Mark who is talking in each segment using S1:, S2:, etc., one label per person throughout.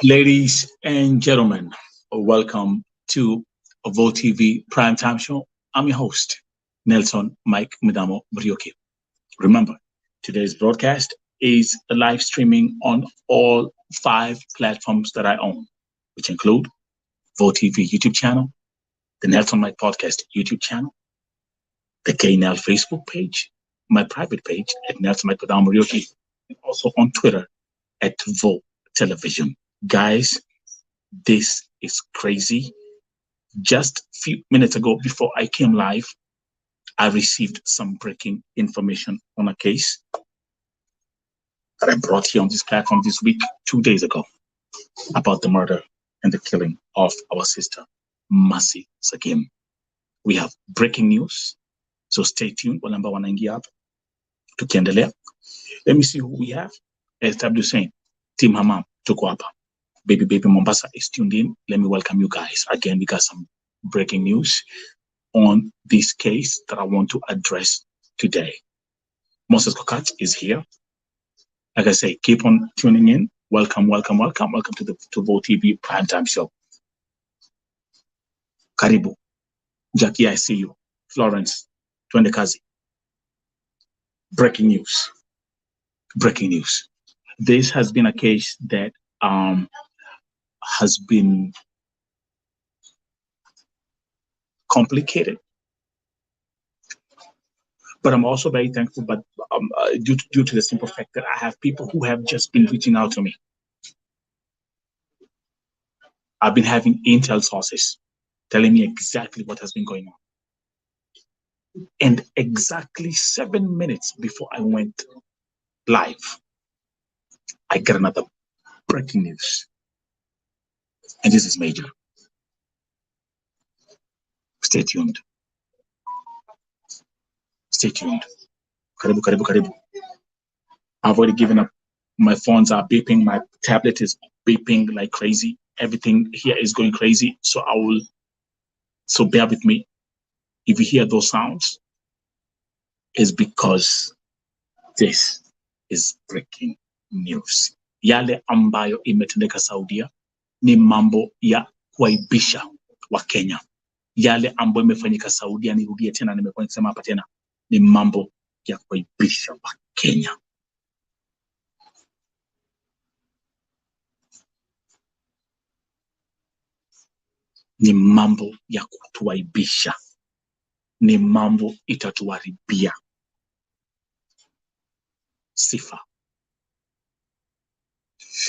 S1: Ladies and gentlemen, welcome to a Vo TV Primetime Show. I'm your host, Nelson Mike Midamo Brioke. Remember, today's broadcast is a live streaming on all five platforms that I own, which include Vo TV YouTube channel, the Nelson Mike Podcast YouTube channel, the KNL Facebook page, my private page at Nelson Mike Midamo Brioke, and also on Twitter at Vo Television. Guys, this is crazy. Just a few minutes ago, before I came live, I received some breaking information on a case that I brought here on this platform this week, 2 days ago, about the murder and the killing of our sister, Mercy Sakim. We have breaking news, so stay tuned. Walamba wanaingia hapa tukiendelea. Let me see who we have. SW saying, Team Hamam, tuko hapa. Baby Mombasa is tuned in. Let me welcome you guys. Again, we got some breaking news on this case that I want to address today. Moses Kokach is here. Like I say, keep on tuning in. Welcome to the Vo TV Primetime Show. Karibu. Jackie, I see you. Florence, twende kazi. Breaking news. This has been a case that has been complicated, but I'm also very thankful. But due to the simple fact that I have people who have just been reaching out to me. I've been having intel sources telling me exactly what has been going on. And exactly 7 minutes before I went live, I got another breaking news. And this is major. Stay tuned. Karibu. I've already given up. My phones are beeping. My tablet is beeping like crazy. Everything here is going crazy. So bear with me. If you hear those sounds, it's because this is breaking news. Yale ambayo imetendeka Saudia ni mambo ya kuaibisha wa Kenya. Yale ambayo imefanyika Saudia, nirudie tena, nimekuwa nikisema hapa tena, ni mambo ya kuaibisha wa Kenya. Ni mambo ya kutuaibisha. Ni mambo itatuharibia sifa.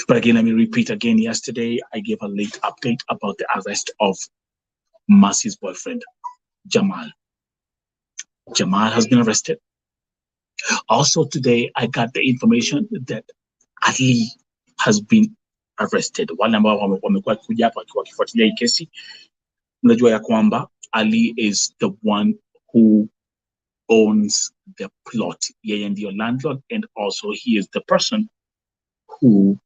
S1: But again, let me repeat again. Yesterday, I gave a late update about the arrest of Mercy's boyfriend, Jamal. Jamal has been arrested. Also today, I got the information that Ali has been arrested. Wale ambao wamekuwa kuja hapa wakifuatilia hii kesi, mnajua ya kwamba Ali is the one who owns the plot. Yeye ndio landlord, and also he is the person who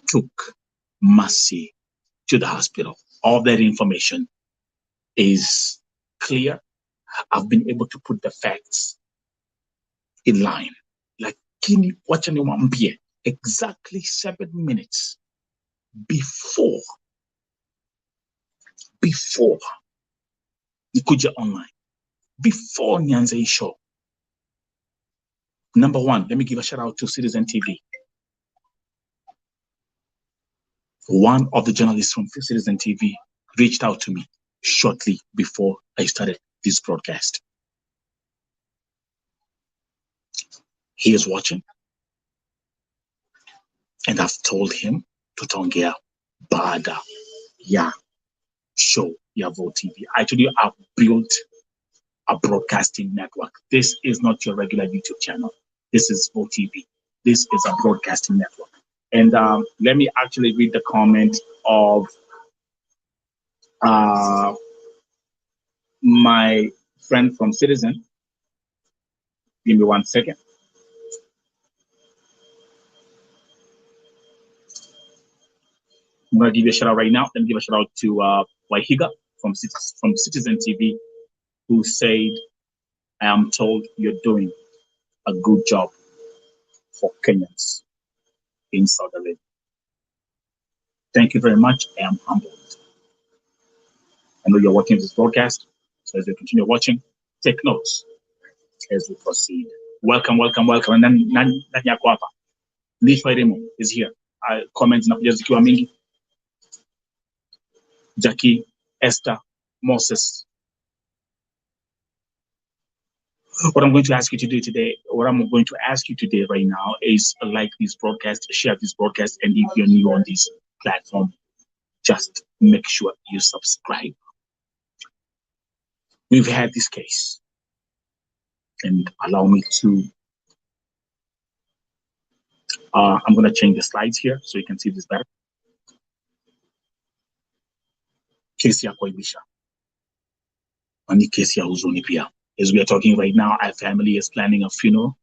S1: took Mercy to the hospital. All that information is clear. I've been able to put the facts in line. Lakini wacha niwaambie, exactly 7 minutes before nikuja online, before nianze hii show, number one, let me give a shout out to Citizen TV. One of the journalists from Citizen TV reached out to me shortly before I started this broadcast. He is watching, and I've told him tutaongea baada ya show ya Vo TV. I told you I've built a broadcasting network. This is not your regular YouTube channel. This is Vo TV. This is a broadcasting network. And let me actually read the comment of my friend from Citizen. Give me 1 second. I'm going to give you a shout out right now. Let me give a shout out to Wahiga from Citizen TV, who said, I am told you're doing a good job for Kenyans in Saudi Arabia. Thank you very much. I am humbled. I know you're watching this broadcast, so as you continue watching, take notes as we proceed. Welcome, welcome, welcome. And then nani yako hapa? Nishwa Remo is here. Comments na zikiwa mingi. Jackie, Esther, Moses. What I'm going to ask you to do today, right now is like this broadcast, share this broadcast, and if you're new on this platform, just make sure you subscribe. We've had this case, and allow me to, I'm going to change the slides here so you can see this better. Kesi ya kuaibisha. Ani kesi ya huzuni pia. As we are talking right now, our family is planning a funeral.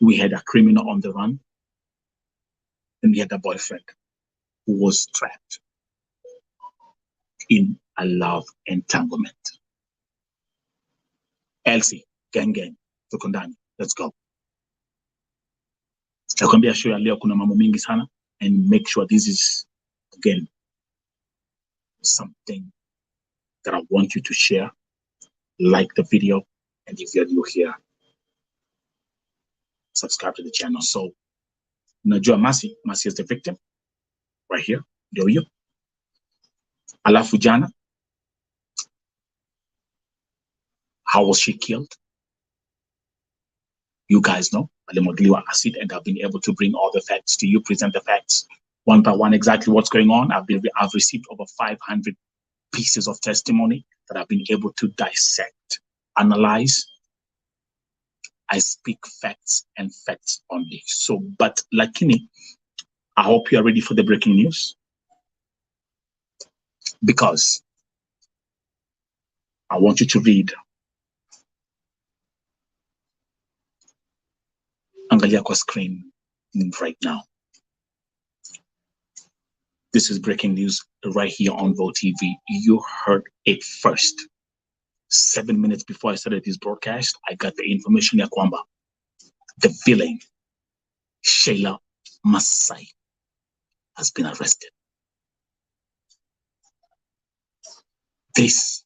S1: We had a criminal on the run, and we had a boyfriend who was trapped in a love entanglement. Elsie, gang, tuko ndani. Let's go. Nakwambia show ya leo kuna mambo mingi sana, and make sure this is, again, something that I want you to share. Like the video, and if you're new here, subscribe to the channel. So, najua Masi is the victim, right here, ndio hiyo. Alafu jana, how was she killed? You guys know, alimwagiliwa acid, and I've been able to bring all the facts to you, present the facts one by one, exactly what's going on. I've received over 500 pieces of testimony that I've been able to dissect, analyze. I speak facts and facts only. So, but lakini, I hope you are ready for the breaking news, because I want you to read. Angalia kwa screen right now. This is breaking news right here on Vo TV. You heard it first. 7 minutes before I started this broadcast, I got the information ya kwamba the villain, SHEILA Masai, has been arrested. This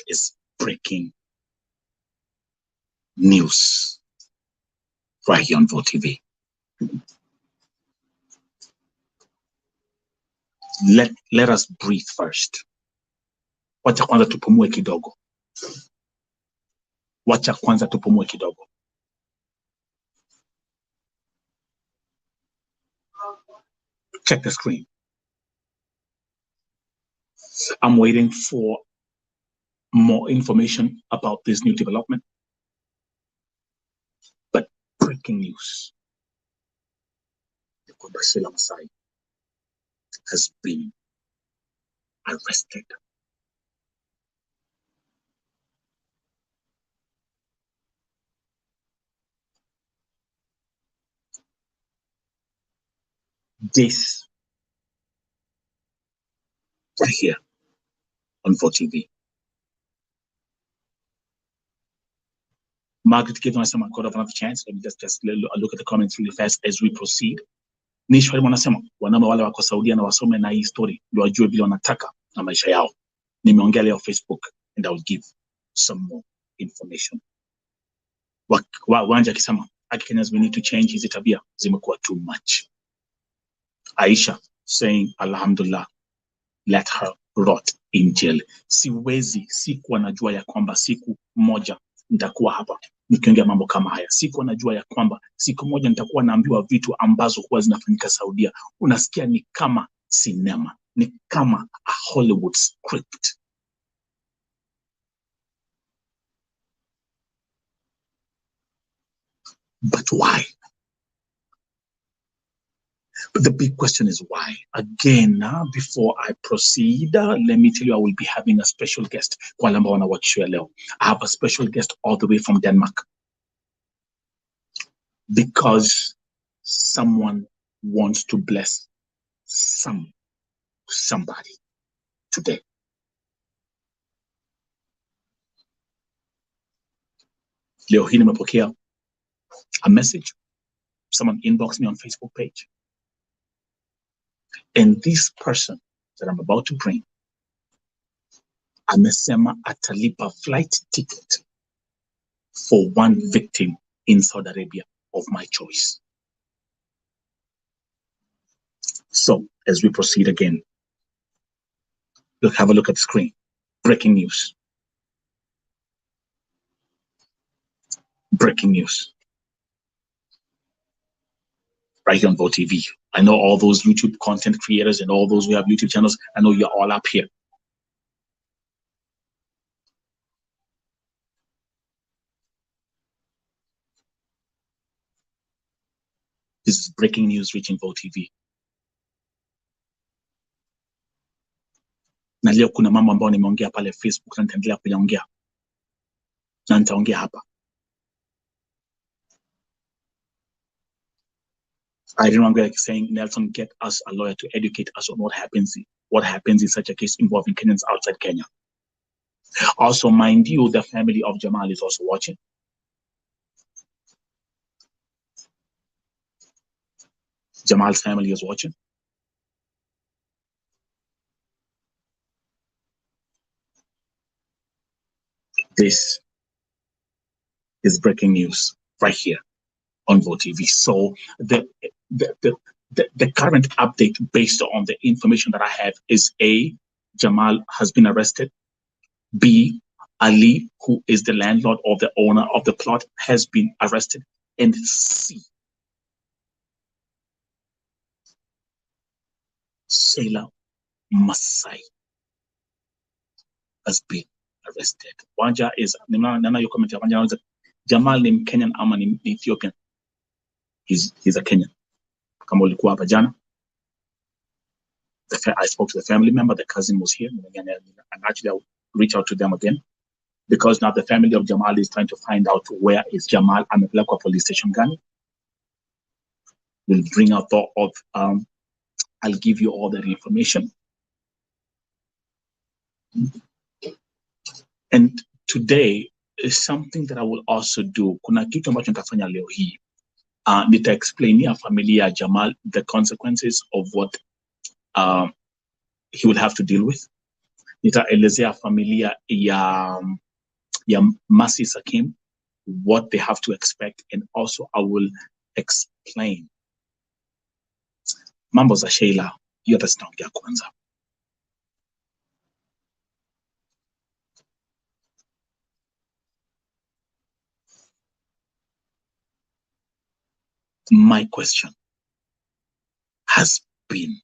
S1: is breaking news right here on Vo TV. Let us breathe first. Wacha kwanza tupumue kidogo. Wacha kwanza tupumue kidogo. Check the screen. I'm waiting for more information about this new development. But breaking news. SHEILA Masai has been arrested. This right here on Vo TV. Margaret Gideon anasema God of another chance. Let me just look at the comments really fast as we proceed. Nishwa wanasema wanaume wale wako Saudia na wasome na hii story ndio wajue vile wanataka na maisha yao. Nimeongea leo Facebook, and I will give some more information. Wanja akisema Kenyans, we need to change hizi tabia, zimekuwa too much. Aisha saying alhamdulillah, let her rot in jail. Sikuwa najua ya kwamba siku moja nitakuwa hapa nikiongea mambo kama haya. Sikuwa najua ya kwamba siku moja nitakuwa naambiwa vitu ambazo huwa zinafanyika Saudia. Unasikia ni kama sinema, ni kama a Hollywood script. But why? But the big question is why? Again, before I proceed, let me tell you, I will be having a special guest. I have a special guest all the way from Denmark, because someone wants to bless somebody today. Leo hii nimepokea a message Someone inboxed me on Facebook page. And this person that I'm about to bring, amesema atalipa flight ticket for one victim in Saudi Arabia of my choice. So as we proceed again, look, have a look at the screen. Breaking news. Breaking news. Right here on Vote TV. I know all those YouTube content creators and all those who have YouTube channels, I know you're all up here. This is breaking news reaching Vote TV. Na leo kuna mambo ambayo nimeongea pale Facebook na nitaendelea kuyaongea. Na nitaongea hapa. I remember like saying, Nelson, get us a lawyer to educate us on what happens in such a case involving Kenyans outside Kenya. Also, mind you, the family of Jamal is also watching. Jamal's family is watching. This is breaking news right here on Vote TV. So the current update based on the information that I have is A, Jamal has been arrested. B, Ali, who is the landlord or the owner of the plot, has been arrested. And C, SHEILA Masai has been arrested. Wanja is, nana yo comment Wanja, Jamal ni Kenyan ama ni Ethiopian? He's a Kenyan. Kama ulikuwa hapa jana, I spoke to the family member, the cousin was here, and actually I'll reach out to them again, because now the family of Jamal is trying to find out where is Jamal amepelekwa police station gani. We'll bring out I'll give you all that information. And today is something that I will also do. Kuna kitu ambacho nitafanya leo hii. Nita-explainia familia Jamal the consequences of what he will have to deal with. Nitaelezea familia ya Masi Sakim what they have to expect, and also I will explain mambo za SHEILA. Yote zitaongea kwanza. My question has been,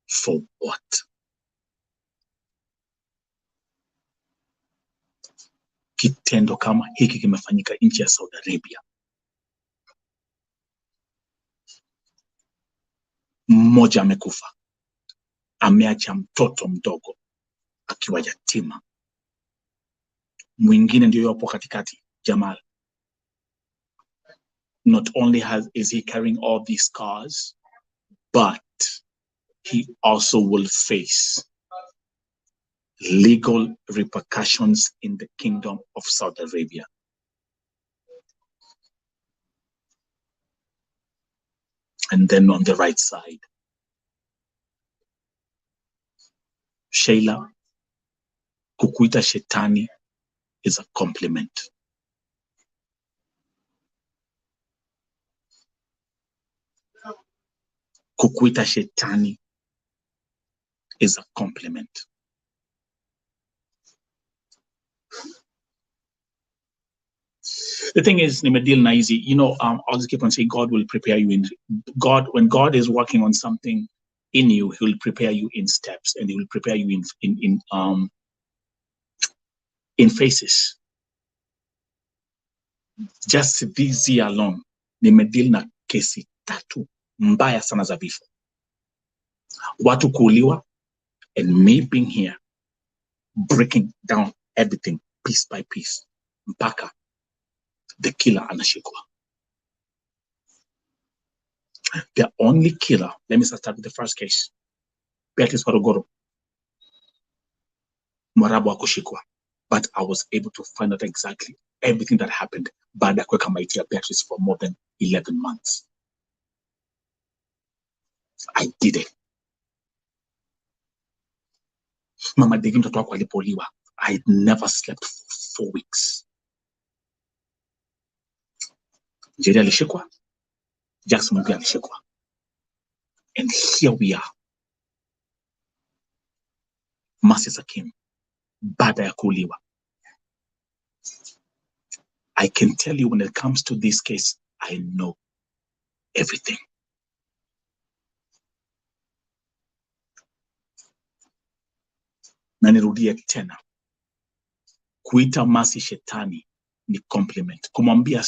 S1: for what? Kitendo kama hiki kimefanyika nchi ya Saudi Arabia. Mmoja amekufa, ameacha mtoto mdogo akiwa yatima. Mwingine ndio yupo katikati, Jamal. Not only is he carrying all these scars, but he also will face legal repercussions in the Kingdom of Saudi Arabia. And then on the right side, SHEILA, kukuita shetani is a compliment. Kukuita shetani is a compliment. The thing is, Nimedil Naizi, you know, I'll just keep on saying God will prepare you when God is working on something in you, he will prepare you in steps, and he will prepare you in phases. Just this year alone, nimedil na kesi 3 mbaya sana za vifo. Watu kuuliwa, and me being here, breaking down everything piece by piece. Mpaka the killer anashikwa. The only killer, let me start with the first case. Beatrice Warugoro, Mwarabu akushikwa. But I was able to find out exactly everything that happened baada ya kuweka maiti ya Beatrice for more than 11 months. I did it. Mama Degi mtoto wako alipoliwa, I never slept for 4 weeks. Jerry alishikwa, Jackson pia alishikwa. And here we are. Mercy Sakim, baada ya kuuliwa. I can tell you when it comes to this case, I know everything. Na nirudie tena. Kuita Mercy shetani ni compliment. Kumuita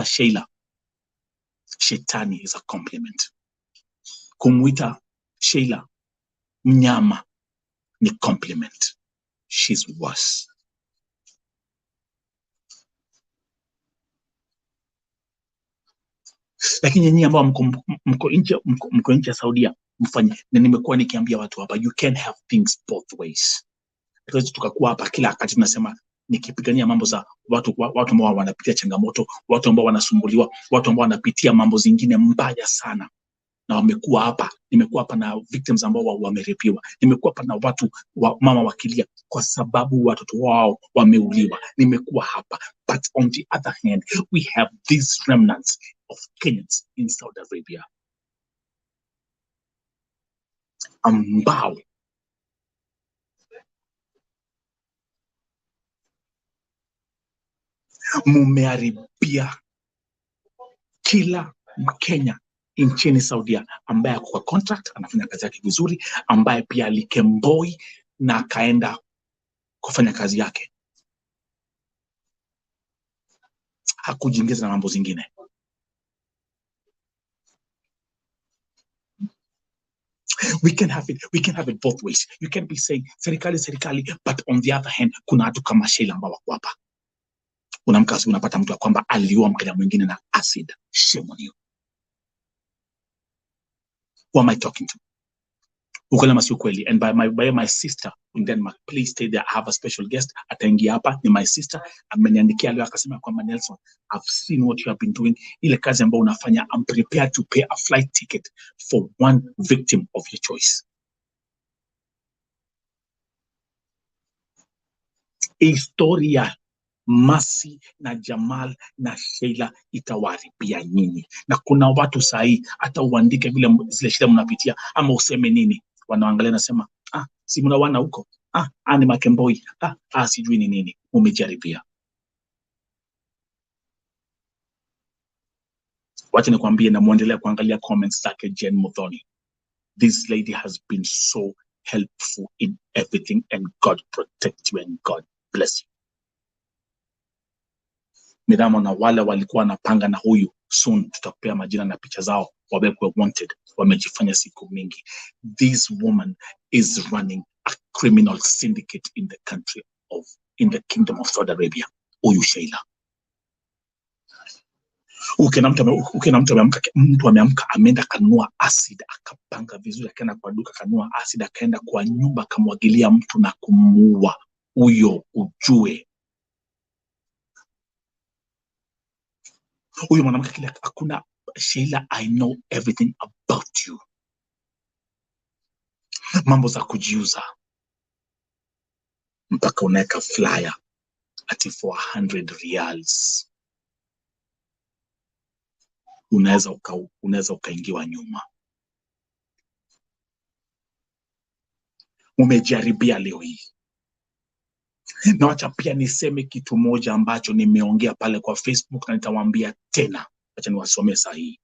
S1: Sheila shetani is a compliment. Kumuita Sheila mnyama ni compliment. She's worse. Lakini nyinyi ambao mko nje ya Saudia mfanye, na nimekuwa nikiambia watu hapa, you can have things both ways. Because tukakuwa hapa kila wakati tunasema nikipigania mambo za watu ambao wanapitia changamoto, watu ambao wanasumbuliwa, watu ambao wanapitia mambo zingine mbaya sana. Na wamekuwa hapa, nimekuwa hapa na victims ambao wamerepiwa, nimekuwa hapa na watu mama wakilia kwa sababu watoto wao wameuliwa, nimekuwa hapa. But on the other hand, we have these remnants of Kenyans in Saudi Arabia ambao mumeharibia kila Mkenya nchini Saudia ambaye kwa contract anafanya kazi yake vizuri, ambaye pia alikemboi na akaenda kufanya kazi yake, hakujiingiza na mambo zingine. We can have it both ways. You can be saying serikali, but on the other hand kuna watu kama Sheila ambao wako hapa. Unamka unapata mtu kwamba aliua Mkenya mwingine na acid. Shame on you. Who am I talking to? Ukweli si ukweli? And by my sister in Denmark, please stay there. I have a special guest. Ataingia hapa ni my sister. Ameniandikia leo akasema kwamba Nelson, I've seen what you have been doing. Ile kazi ambayo unafanya, I'm prepared to pay a flight ticket for one victim of your choice. Historia Mercy na Jamal na Sheila itawaribia nyinyi. Na kuna watu sahi hata uandike vile zile shida mnapitia ama useme nini, wanaangalia nasema si mnawana huko, ni makemboi, sijui ni nini. Umejaribia. Wacha nikwambie na muendelea kuangalia comments zake Jen Muthoni. This lady has been so helpful in everything, and God protect you and God bless you. Midamo na wale walikuwa wanapanga na huyu, soon tutakupea majina na picha zao, wabekwe wanted, wamejifanya siku mingi. This woman is running a criminal syndicate in the kingdom of Saudi Arabia. Huyu Sheila. Mtu ameamka ameenda kanunua acid, akapanga vizuri, akaenda kwa duka kanunua acid, akaenda kwa nyumba akamwagilia mtu na kumuua. Huyo ujue huyo mwanamke kile hakuna. Sheila, I know everything about you. Mambo za kujiuza, mpaka unaweka flyer ati 400 riyals. Unaweza ukaingiwa nyuma. Umejaribia leo hii. Na wacha pia niseme kitu moja ambacho nimeongea pale kwa Facebook na nitawaambia tena. Wacha niwasomee saa hii.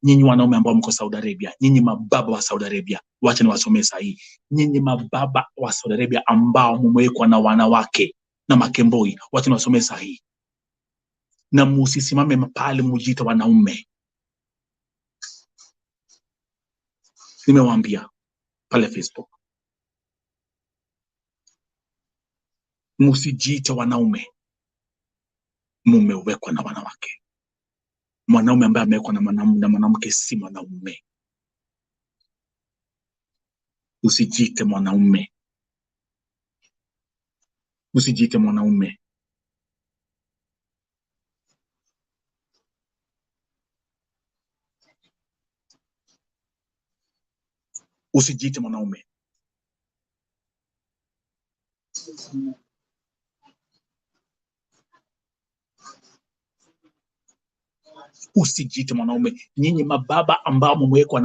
S1: Nyinyi wanaume ambao mko Saudi Arabia, nyinyi mababa wa Saudi Arabia, wacha niwasomee saa hii. Nyinyi mababa wa Saudi Arabia ambao mmewekwa na wanawake na makemboi, wacha niwasomee saa hii. Na msisimame pale mujiita wanaume. Nimewaambia pale Facebook, msijiite wanaume, mmewekwa na wanawake. Mwanaume ambaye amewekwa na mwanamke si mwanaume. Usijiite mwanaume. Usijiite mwanaume. Usijiite mwanaume. Usijiite mwanaume. Nyinyi mababa ambao mmewekwa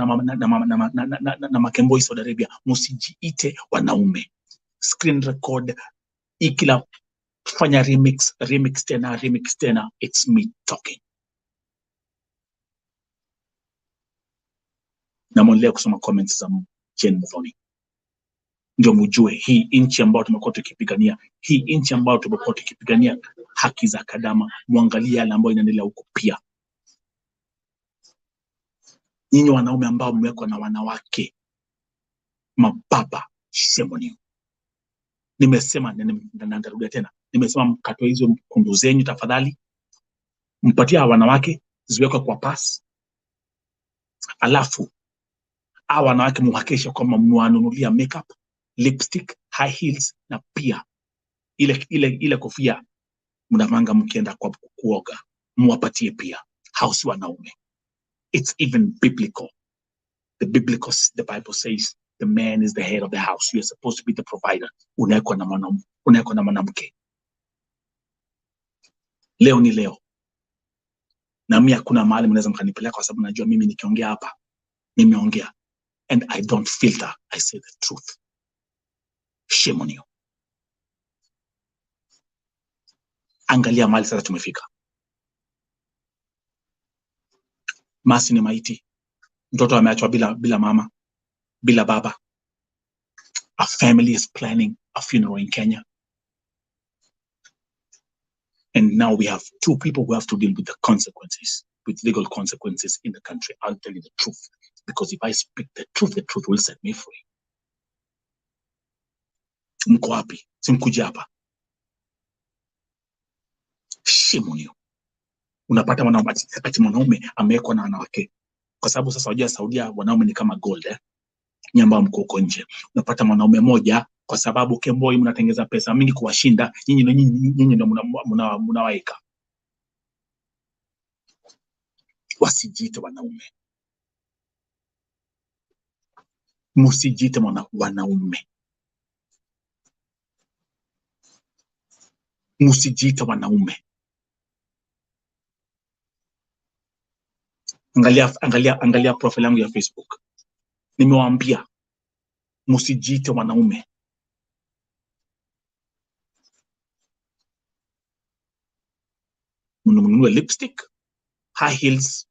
S1: na makemboi Saudi Arabia, msijiite wanaume. Screen record ikila fanya remix tena, it's me talking. Na mwendelea kusoma comments za Jane Muthoni, ndio mjue hii nchi ambayo tumekuwa tukipigania, haki za kadama. Muangalie yale ambayo inaendelea huko pia. Nyinyi wanaume ambao mmewekwa na wanawake, mababa, shame on you. Nimesema na nitarudia tena, nimesema mkatoe hizo kundu zenyu tafadhali, mpatia wanawake ziwekwe kwa pass, alafu hawa wanawake muhakikisha kwamba mwanunulia makeup, lipstick, high heels, na pia ile kofia mnavanga mkienda kwa kuoga, muwapatie pia. Hausi wanaume. It's even biblical. The Bible says the man is the head of the house. You're supposed to be the provider. Unawekwa na mwanamke. Leo ni leo. Na mimi hakuna mahali mnaweza mkanipeleka, kwa sababu najua mimi nikiongea hapa, nimeongea. And I don't filter. I say the truth. Shame on you. Angalia mahali sasa tumefika. Masi ni maiti. Mtoto ameachwa bila mama, bila baba. A family is planning a funeral in Kenya. And now we have two people who have to deal with the consequences, with legal consequences in the country. I'll tell you the truth. Because if I speak the truth will set me free. Mko wapi? Simkuja hapa. Shame on you. Unapata mwanaume amewekwa na wanawake. Kwa sababu sasa wajua Saudia wanaume ni kama gold, nyamba mko huko nje. Unapata mwanaume moja, kwa sababu kemboi mnatengeza pesa mingi kuwashinda, nyinyi ndio mnawaeka. Wasijiite wanaume. Msijiite wanaume. Msijiite wanaume. Angalia profile yangu ya Facebook. Nimewaambia msijiite wanaume. Mnunue lipstick, high heels,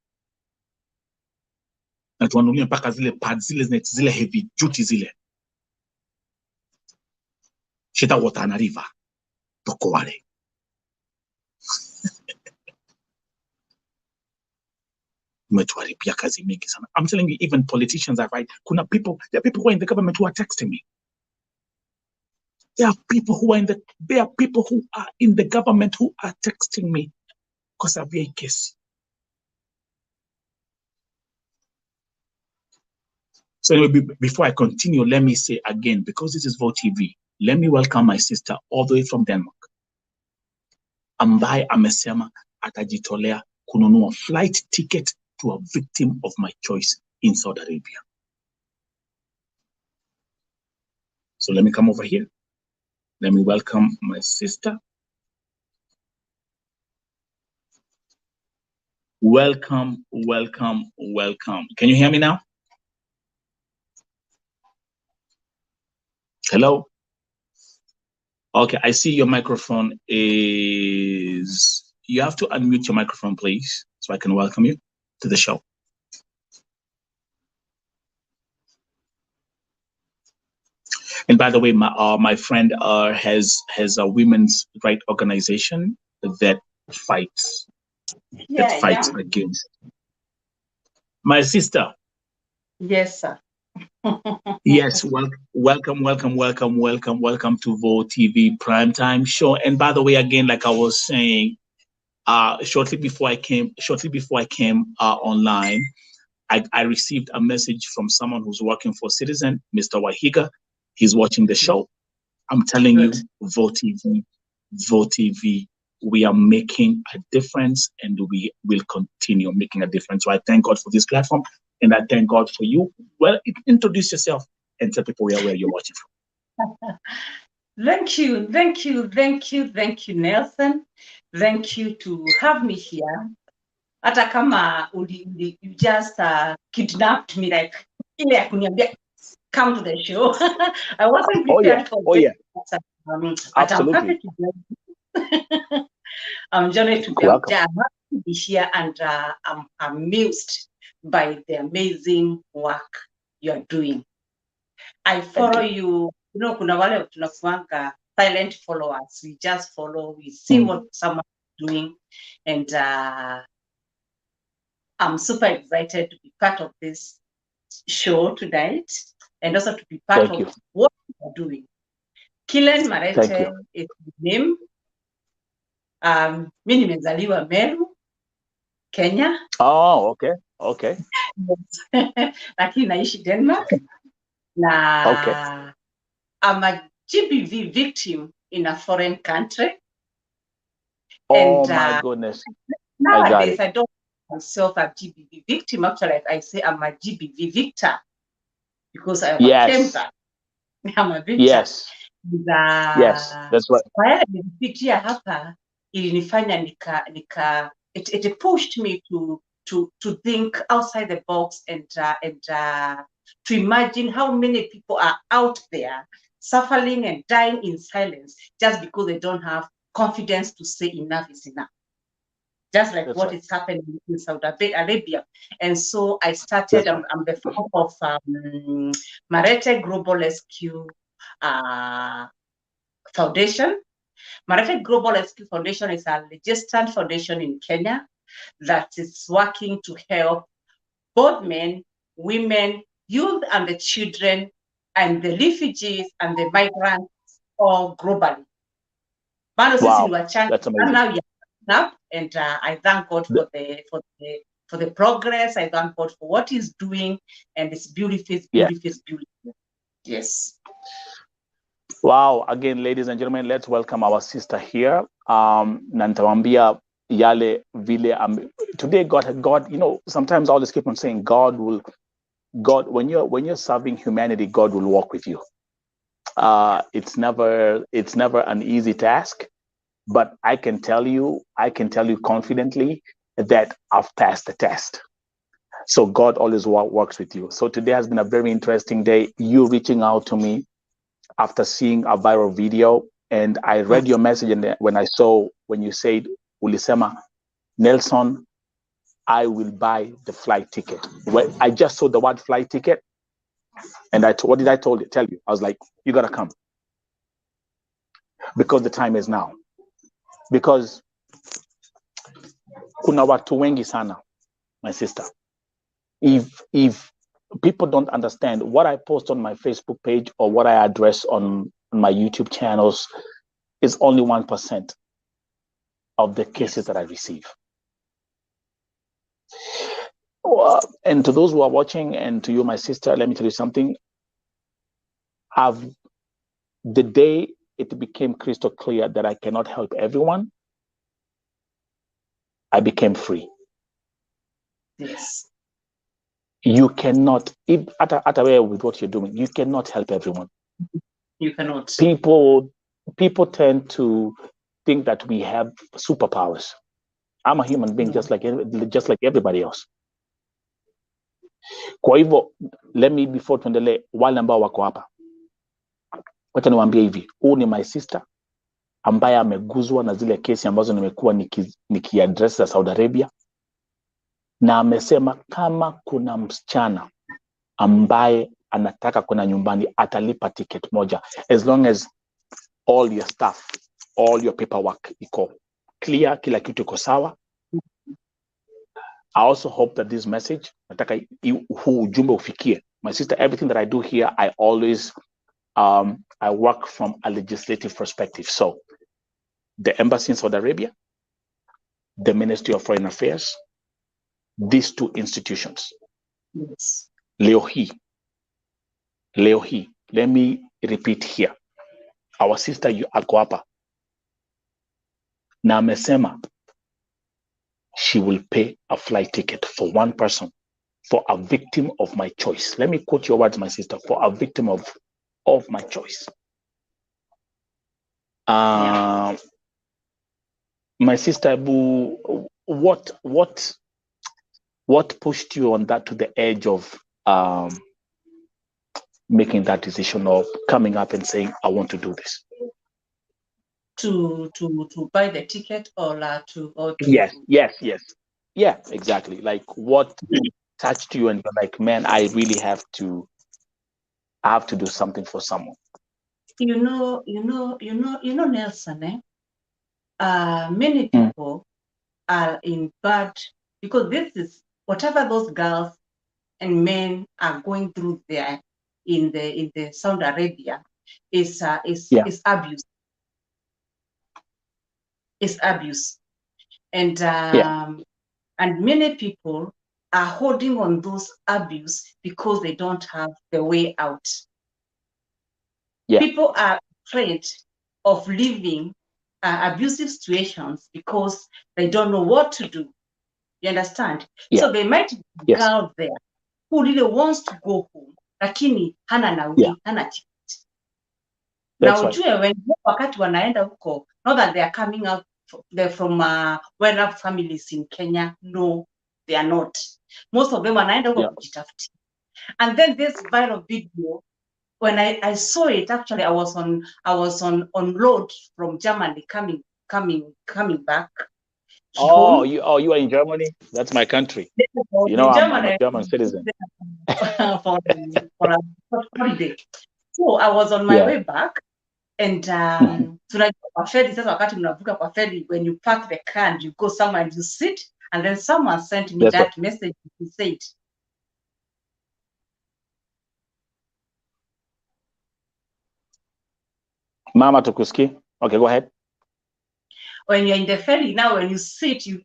S1: na tuanulie mpaka zile pads zile heavy duty zile. Shita Watana River. Toko wale. Umetuharibia kazi mingi sana. I'm telling you, even politicians are right. There are people who are in the government who are texting me. There are people who are in the government who are texting me because of their case. So anyway, before I continue, let me say again, because this is Vote TV, let me welcome my sister all the way from Denmark, ambaye amesema atajitolea kununua flight ticket to a victim of my choice in Saudi Arabia. So let me come over here. Let me welcome my sister. Welcome, welcome, welcome. Can you hear me now? Hello? Okay, I see your microphone is... You have to unmute your microphone, please, so I can welcome you to the show. And by the way, my friend has a women's rights organization that fights against. My sister.
S2: Yes, sir.
S1: Yes, welcome to Vote TV Primetime Show. And by the way, again, like I was saying, shortly before I came online, I received a message from someone who's working for Citizen, Mr. Wahiga. He's watching the show. I'm telling you, Vote TV, we are making a difference, and we will continue making a difference. So I thank God for this platform. And I thank God for you. Well, introduce yourself and tell people where you're watching from.
S2: Thank you, Nelson. Thank you to have me here. Hata kama you just kidnapped me, like ile ya kuniambia come to the show. I wasn't prepared for this. But I'm happy to be here. I'm happy to be here, and I'm amused by the amazing work you're doing. I follow you. You know, kuna wale tunakuanga silent followers. We just follow. We see what someone is doing, and I'm super excited to be part of this show tonight, and also to be part of what you're doing. Kilen Marete is the name. Mimi nimezaliwa Meru, Kenya.
S1: Oh, okay.
S2: Lakini naishi Denmark. I'm a GBV victim in a foreign country.
S1: Oh, and, my goodness.
S2: Nowadays, I don't call myself a GBV victim. Actually, I say I'm a GBV victor because I overcame that. I'm a victor.
S1: Yes. Yes, that's right.
S2: While nilipitia hapa, ilinifanya it pushed me to think outside the box and to imagine how many people are out there suffering and dying in silence just because they don't have confidence to say enough is enough. Just like what is happening in Saudi Arabia. And so I started, I'm the founder of Marete Global Rescue Foundation. Marete Global Rescue Foundation is a registered foundation in Kenya that is working to help both men, women, youth, and the children, and the refugees and the migrants, all globally.
S1: Wow, that's amazing.
S2: Now up, and I thank God for the progress. I thank God for what He's doing, and it's beautiful, beautiful. Yes.
S1: Wow. Again, ladies and gentlemen, let's welcome our sister here. Nantawambia yale vile today God, you know, sometimes I always keep on saying God, when you're serving humanity, God will walk with you. It's never an easy task, but I can tell you confidently that I've passed the test. So God always works with you. So today has been a very interesting day. You reaching out to me after seeing a viral video, and I read your message, and when you said, Ulisema, Nelson, I will buy the flight ticket. Well, I just saw the word flight ticket, and what did I tell you? I was like, you gotta come, because the time is now. Because kuna watu wengi sana, my sister. If people don't understand what I post on my Facebook page or what I address on my YouTube channels, is only 1% of the cases that I receive. And to those who are watching, and to you, my sister, let me tell you something. The day it became crystal clear that I cannot help everyone, I became free.
S2: Yes.
S1: You cannot, at aware with what you're doing, you cannot help everyone.
S2: You cannot.
S1: People tend to think that we have superpowers. I'm a human being, just like everybody else. Kwa hivyo, let me, before tuendelee, wale ambao wako hapa, wacha niwaambie hivi, huyu ni my sister ambaye ameguzwa na zile kesi ambazo nimekuwa nikiaddress za Saudi Arabia, na amesema kama kuna msichana ambaye anataka kwenda nyumbani atalipa ticket moja, as long as all your stuff, all your paperwork iko clear, kila kitu iko sawa. I also hope that this message, nataka huu ujumbe ufikie. My sister, everything that I do here, I always I work from a legislative perspective. So the embassy in Saudi Arabia, the Ministry of Foreign Affairs, these two institutions.
S2: Yes.
S1: Leo hii, let me repeat here. Our sister ako hapa na amesema she will pay a flight ticket for one person for a victim of my choice. Let me quote your words, my sister, for a victim of my choice. My sister Abu, what pushed you on that to the edge of making that decision of coming up and saying, I want to do this?
S2: To buy the ticket or to
S1: Yes. Yeah, exactly. Like what touched you and you're like, man, I really have to do something for someone.
S2: Nelson, many people are in bad, because this is whatever those girls and men are going through there in the Saudi Arabia is abuse. It's abuse. And and many people are holding on those abuse because they don't have the way out. People are afraid of leaving abusive situations because they don't know what to do. You understand? So they might be a girl there who really wants to go home, lakini hana nauli, hana ticket. Na ujue wengine wakati wanaenda huko, not that they are coming out, they're from well-off families in Kenya. No, they are not. Most of them wanaenda huko kujitafutia. And then this viral video, when I saw it, actually I was on road from Germany coming back.
S1: Oh, you are in Germany? That's my country. You know, I'm a German citizen.
S2: for a holiday. So I was on my way back, and tunajua kwa ferry sasa, wakati mnavuka kwa ferry, when you park the car and you go somewhere and you sit, and then someone sent me that message. He said,
S1: Mama tukuski. Okay, go ahead.
S2: When you're in the ferry now, when you sit, you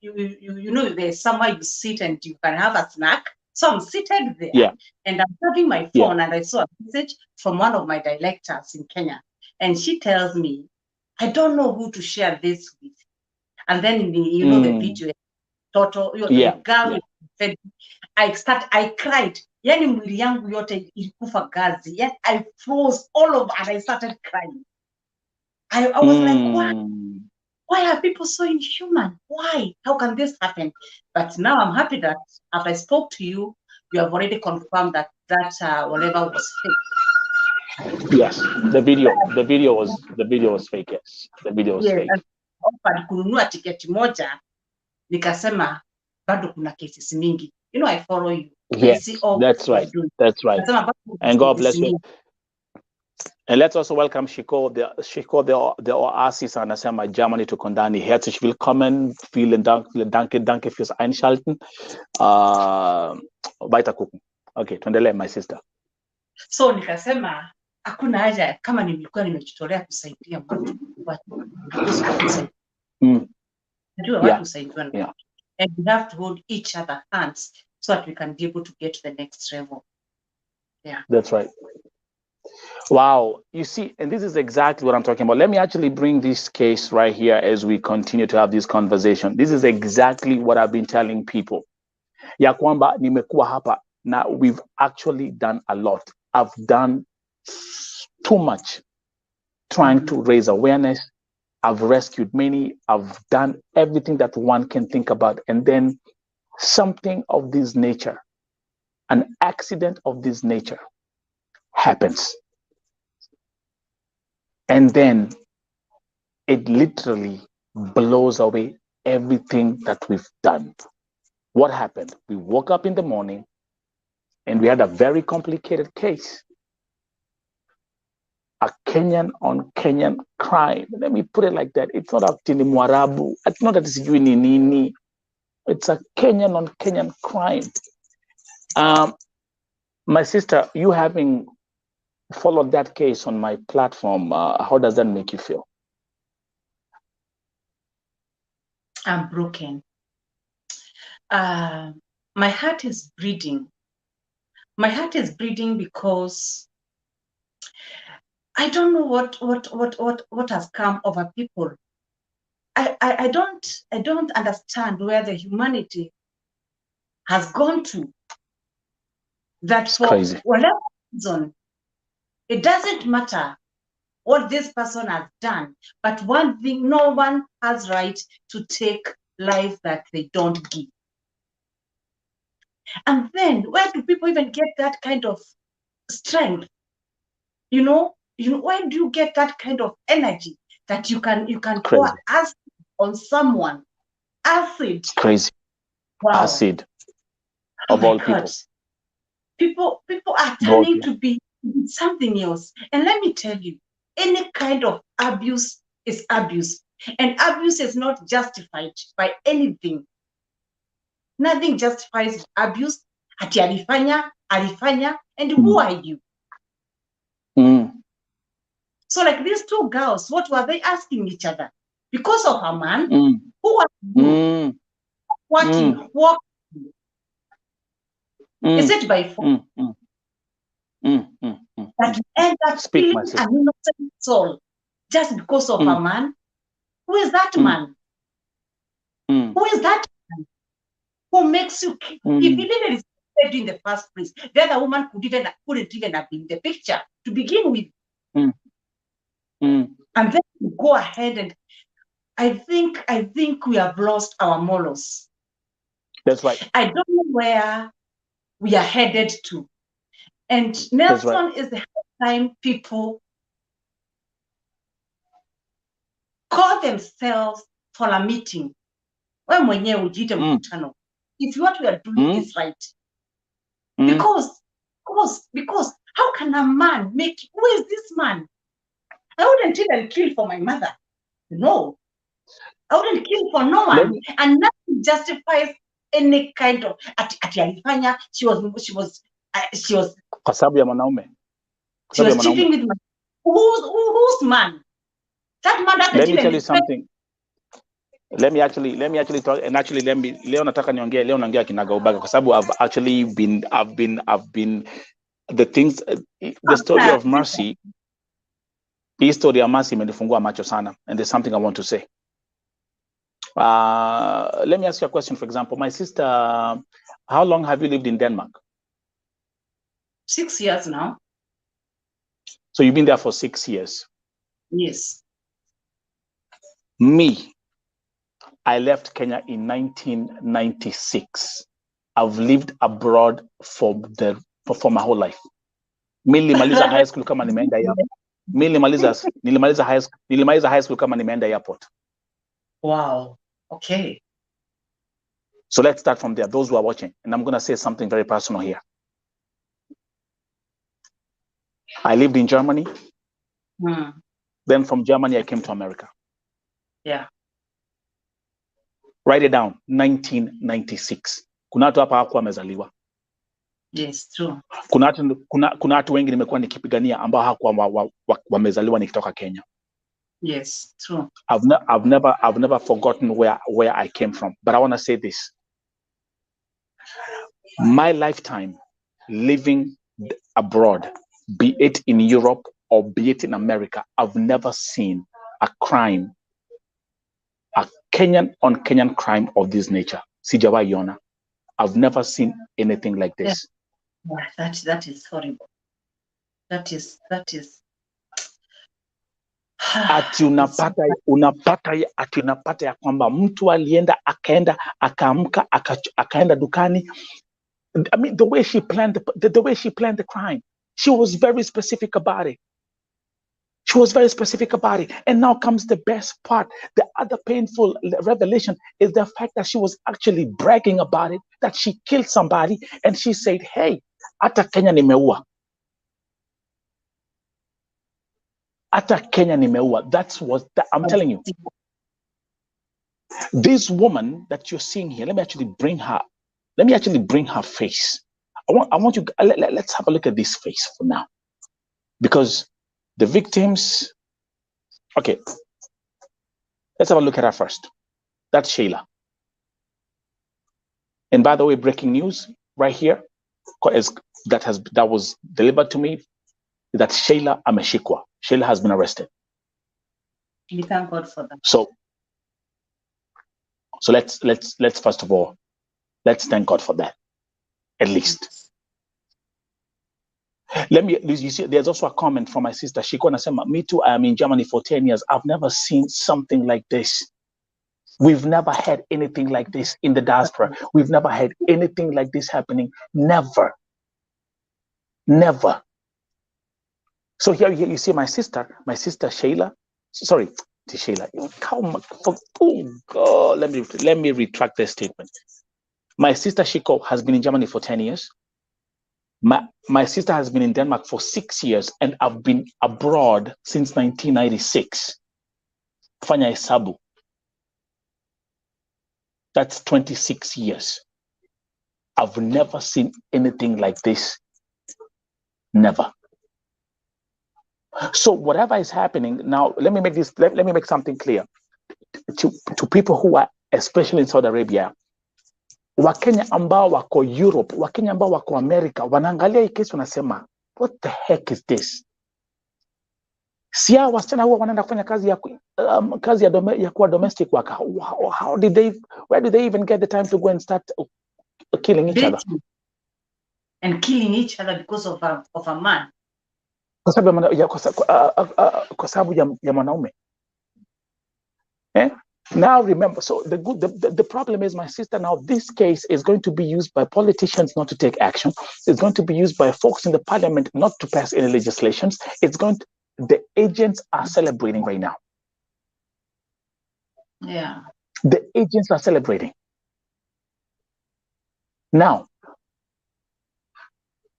S2: know there's somewhere you sit and you can have a snack. So I'm seated there, and I'm having my phone, and I saw a message from one of my directors in Kenya, and she tells me, I don't know who to share this with. And then you know the video, total, the girl, I cried. Yani mwili yangu yote ilikufa gazi. Yes, I froze all over and I started crying. I was like, why are people so inhuman? Why? How can this happen? But now I'm happy that after I spoke to you, you have already confirmed that whatever was fake.
S1: Yes, the video was fake. Yes, the video was fake.
S2: Offered kununua tiketi moja, nikasema bado kuna cases mingi. You know, I follow you.
S1: Yes, that's right. That's right. And God bless you. And let's also welcome Shiko, the Oasis anasema Germany to Kondani. Herzlich willkommen. Vielen Dank fürs Einschalten. Weiter gucken. Okay, tuendelee, my sister.
S2: So nikasema hakuna haja kama nilikuwa nimejitolea kusaidia watu. Najua watu kusaidiana. And we have to hold each other hands so that we can be able to get to the next level. Yeah.
S1: That's right. Wow. You see, and this is exactly what I'm talking about. Let me actually bring this case right here as we continue to have this conversation. This is exactly what I've been telling people. Ya kwamba nimekuwa hapa. Now, we've actually done a lot. I've done too much trying to raise awareness. I've rescued many. I've done everything that one can think about. And then something of this nature, an accident of this nature happens. And then it literally blows away everything that we've done. What happened? We woke up in the morning and we had a very complicated case. A Kenyan on Kenyan crime. Let me put it like that. It's not a Tinimwarabu. It's not that it's Nini. It's a Kenyan on Kenyan crime. My sister, you having followed that case on my platform, how does that make you feel?
S2: I'm broken. My heart is bleeding. My heart is bleeding because I don't know what has come over people. I don't understand where the humanity has gone to. that for
S1: Crazy.
S2: whatever reason, it doesn't matter what this person has done, but one thing, no one has right to take life that they don't give. And then where do people even get that kind of strength? You know, where do you get that kind of energy that you can pour acid on someone? Acid.
S1: Crazy.
S2: Wow.
S1: Acid. Of all people.
S2: People are turning to be something else. And let me tell you, any kind of abuse is abuse. And abuse is not justified by anything. Nothing justifies abuse. Ati alifanya, and who are you? So like these two girls, what were they asking each other? Because of a man, who are you? Working. Is it by force? That you end up killing an innocent soul just because of a man? Who is that man? Who is that man? Who makes you if he didn't respect you in the first place, the other woman couldn't even have been in the picture to begin with. And then you go ahead, and I think we have lost our morals.
S1: That's right.
S2: I don't know where we are headed to. And Nelson is the time people call themselves for a meeting. If what we are doing is right. Because how can a man make, who is this man? I wouldn't even kill for my mother. No. I wouldn't kill for no one. And nothing justifies any kind of she was
S1: kwa sababu ya mwanaume.
S2: She was cheating with my who's man? That man doesn't
S1: Let me tell you something. Let me actually talk, and actually leo nataka niongee, leo naongea kinagaubaga kwa sababu I've been the things, the story of Mercy. Hii story ya Mercy imenifungua macho sana, and there's something I want to say. Let me ask you a question. For example, my sister, how long have you lived in Denmark?
S2: 6 years now.
S1: So you've been there for 6 years?
S2: Yes.
S1: Me, I left Kenya in 1996. I've lived abroad for my whole life. Nilimaliza high school kama nimeenda airport. Nilimaliza high school kama nimeenda airport.
S2: Wow. Okay.
S1: So let's start from there. Those who are watching, and I'm going to say something very personal here. I lived in Germany. Then from Germany, I came to America.
S2: Yeah.
S1: Write it down. 1996. Kuna watu hapa hawakuwa wamezaliwa.
S2: Yes, true.
S1: Kuna watu wengi nimekuwa nikipigania ambao hawakuwa wamezaliwa nikitoka Kenya.
S2: Yes, true.
S1: I've never forgotten where I came from. But I want to say this. My lifetime living abroad, be it in Europe or be it in America, I've never seen a crime, a Kenyan on Kenyan crime of this nature. Sijawahi iona. I've never seen anything like this.
S2: Yeah, that is horrible. That is
S1: ati unapata ya kwamba mtu alienda akaamka akaenda dukani. I mean, the way she planned the crime, she was very specific about it. And now comes the best part. The other painful revelation is the fact that she was actually bragging about it, that she killed somebody, and she said, hey, ata Kenya nimeua. Ata Kenya nimeua. That's what I'm telling you. This woman that you're seeing here, let me actually bring her face. I want you, let's have a look at this face for now. Because the victims, okay, let's have a look at her first. That's SHEILA. And by the way, breaking news right here, that was delivered to me, that SHEILA Wameshikwa. SHEILA has been arrested.
S2: We thank God for that.
S1: So let's first of all, let's thank God for that, at least. You see, there's also a comment from my sister. She gonna say, me too, I am in Germany for 10 years. I've never seen something like this. We've never had anything like this in the diaspora. We've never had anything like this happening. Never. Never. So here you see my sister SHEILA. Sorry, SHEILA. Oh God, let me retract this statement. My sister Shiko has been in Germany for 10 years. My sister has been in Denmark for 6 years, and I've been abroad since 1996. Fanya hesabu. That's 26 years. I've never seen anything like this. Never. So whatever is happening now, let me make something clear to people who are especially in Saudi Arabia. Wakenya ambao wako Europe, Wakenya ambao wako America, wanaangalia hii kesi wanasema, what the heck is this? Sia wasichana huwa wanaenda kufanya kazi ya kuwa domestic worker. Where did they even get the time to go and start killing each other?
S2: And killing each other because of a man.
S1: Kwa sababu ya mwanaume. Now remember, so the problem is, my sister, now this case is going to be used by politicians not to take action. It's going to be used by folks in the parliament not to pass any legislations. The agents are celebrating right now.
S2: Yeah.
S1: The agents are celebrating. Now,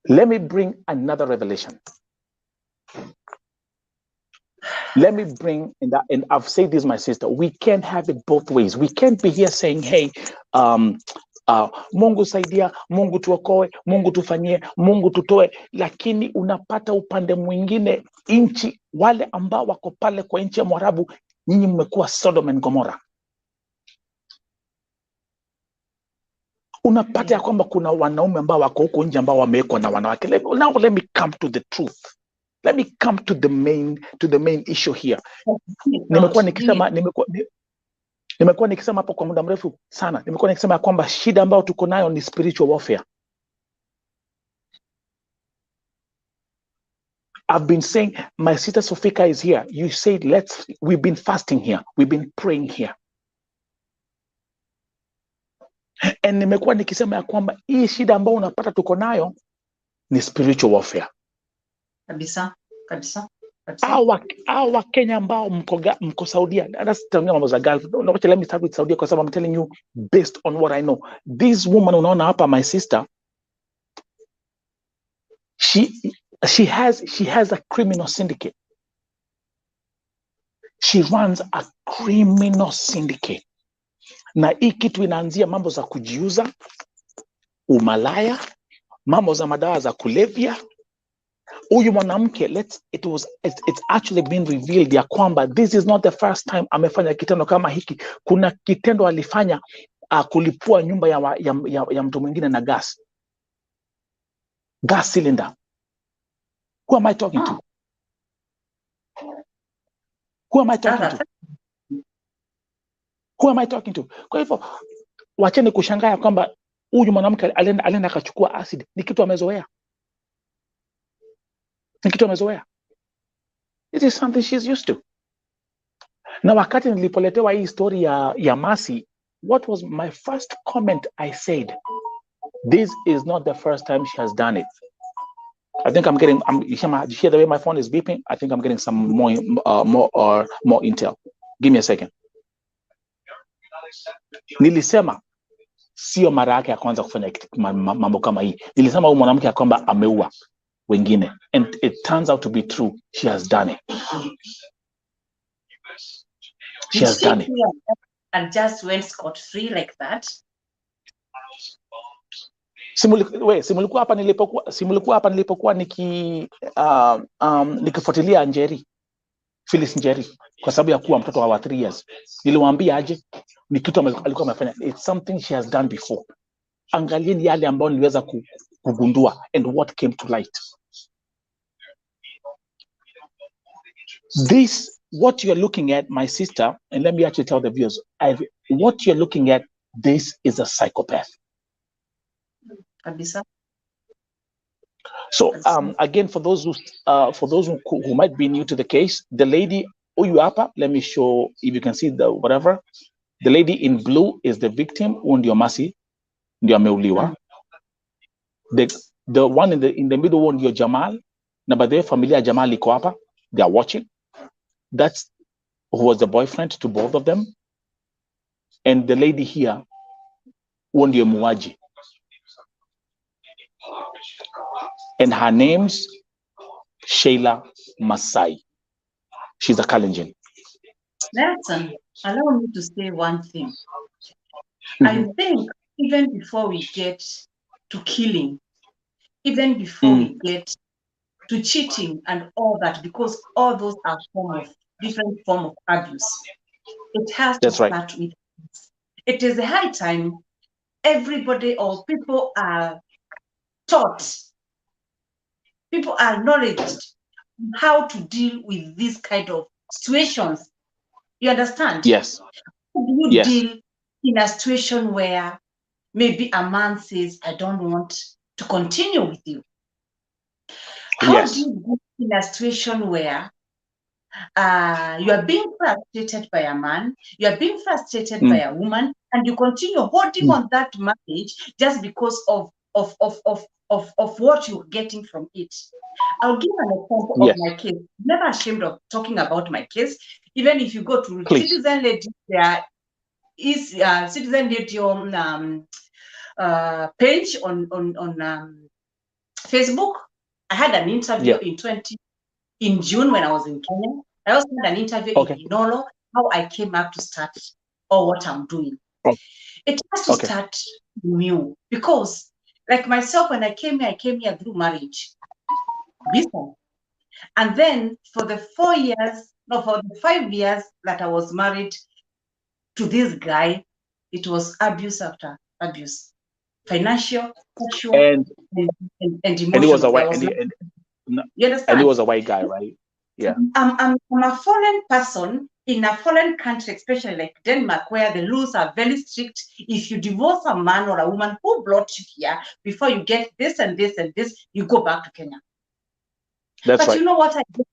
S1: let me bring another revelation. Let me bring in that, and I've said this, my sister, we can't have it both ways. We can't be here saying, hey, Mungu saidia, Mungu tuokoe, Mungu tufanyie, Mungu tutoe, lakini unapata upande mwingine, inchi wale ambao wako pale kwa inchi ya Mwarabu, nyinyi mmekuwa Sodom and Gomorrah. Unapata ya kwamba kuna wanaume ambao wako huko nje ambao wamewekwa na wanawake. Now let me come to the truth. Let me come to the main issue here. Nimekuwa nikisema hapo kwa muda mrefu sana. Nimekuwa nikisema ya kwamba shida ambayo tuko nayo ni spiritual warfare. I've been saying, my sister Sofika is here. You said, we've been fasting here. We've been praying here. And nimekuwa nikisema ya kwamba hii shida ambayo unapata tuko nayo ni spiritual warfare.
S2: Kabisa.
S1: Our Kenya ambao mko Saudia. That's telling mambo za Gulf. No, let me start with Saudia because I'm telling you based on what I know. This woman unaona hapa, my sister, she has a criminal syndicate. She runs a criminal syndicate. Na hii kitu inaanzia mambo za kujiuza, umalaya, mambo za madawa za kulevya. Huyu mwanamke, it's actually been revealed ya kwamba this is not the first time amefanya kitendo kama hiki. Kuna kitendo alifanya kulipua nyumba ya mtu mwingine na gas cylinder. Who am I talking to? Who am I talking to? Kwa hivyo wacheni kushangaa kwamba huyu mwanamke alienda akachukua acid. Ni kitu amezoea. It is something she's used to. Na wakati nilipoletewa hii story ya Mercy, what was my first comment? I said, this is not the first time she has done it. I think you hear the way my phone is beeping? I think I'm getting some more intel. Give me a second. Nilisema sio mara yake ya kwanza kufanya mambo kama hii. Nilisema huyu mwanamke kwamba ameua wengine, and it turns out to be true. She has done it. She has done it.
S2: And just went scot-free like that.
S1: Simulikuwa hapa nilipokuwa nikifuatilia Phyllis Njeri kwa sababu ya kuwa mtoto wa 3 years. Niliwaambia aje ni kitu alikuwa amefanya. It's something she has done before. Angalieni yale ambayo niliweza kugundua and what came to light. What you're looking at, my sister, and let me actually tell the viewers, what you're looking at, this is a psychopath.
S2: Kabisa.
S1: So again, for those who might be new to the case, the lady Uyuapa, let me show if you can see the whatever. The lady in blue is the victim, ndio Masi, ndio ameuliwa. The one in the middle one, ndio Jamal. Na baadaye familia Jamal iko hapa, they are watching. That's who was the boyfriend to both of them. And the lady here, ndio Muwaji. And her name's SHEILA Masai. She's a Kalenjin.
S2: Nelson, allow me to say one thing. I think even before we get to killing, even before we get to cheating and all that, because all those are different form of abuse, it has to start with this. It is a high time everybody or people are taught, people are knowledged how to deal with these kind of situations. You understand?
S1: Yes.
S2: How do you deal in a situation where maybe a man says, I don't want to continue with you? How do you deal in a situation where you are being frustrated by a man, you are being frustrated by a woman, and you continue holding on that marriage just because of what you're getting from it? I'll give an example of my case. I'm never ashamed of talking about my case. Even if you go to Citizen Lady, there is Citizen Lady page on Facebook. I had an interview in June when I was in Kenya. I also had an interview in Inolo, how I came up to start or what I'm doing. It has to start new, because like myself, when I came here through marriage. And then for the 5 years that I was married to this guy, it was abuse after abuse, financial, sexual, and emotional.
S1: And he was a white, you understand? And he was a white guy, right? Yeah.
S2: I'm a foreign person in a foreign country, especially like Denmark, where the rules are very strict. If you divorce a man or a woman who brought you here, before you get this and this and this, you go back to Kenya. But you know what I did?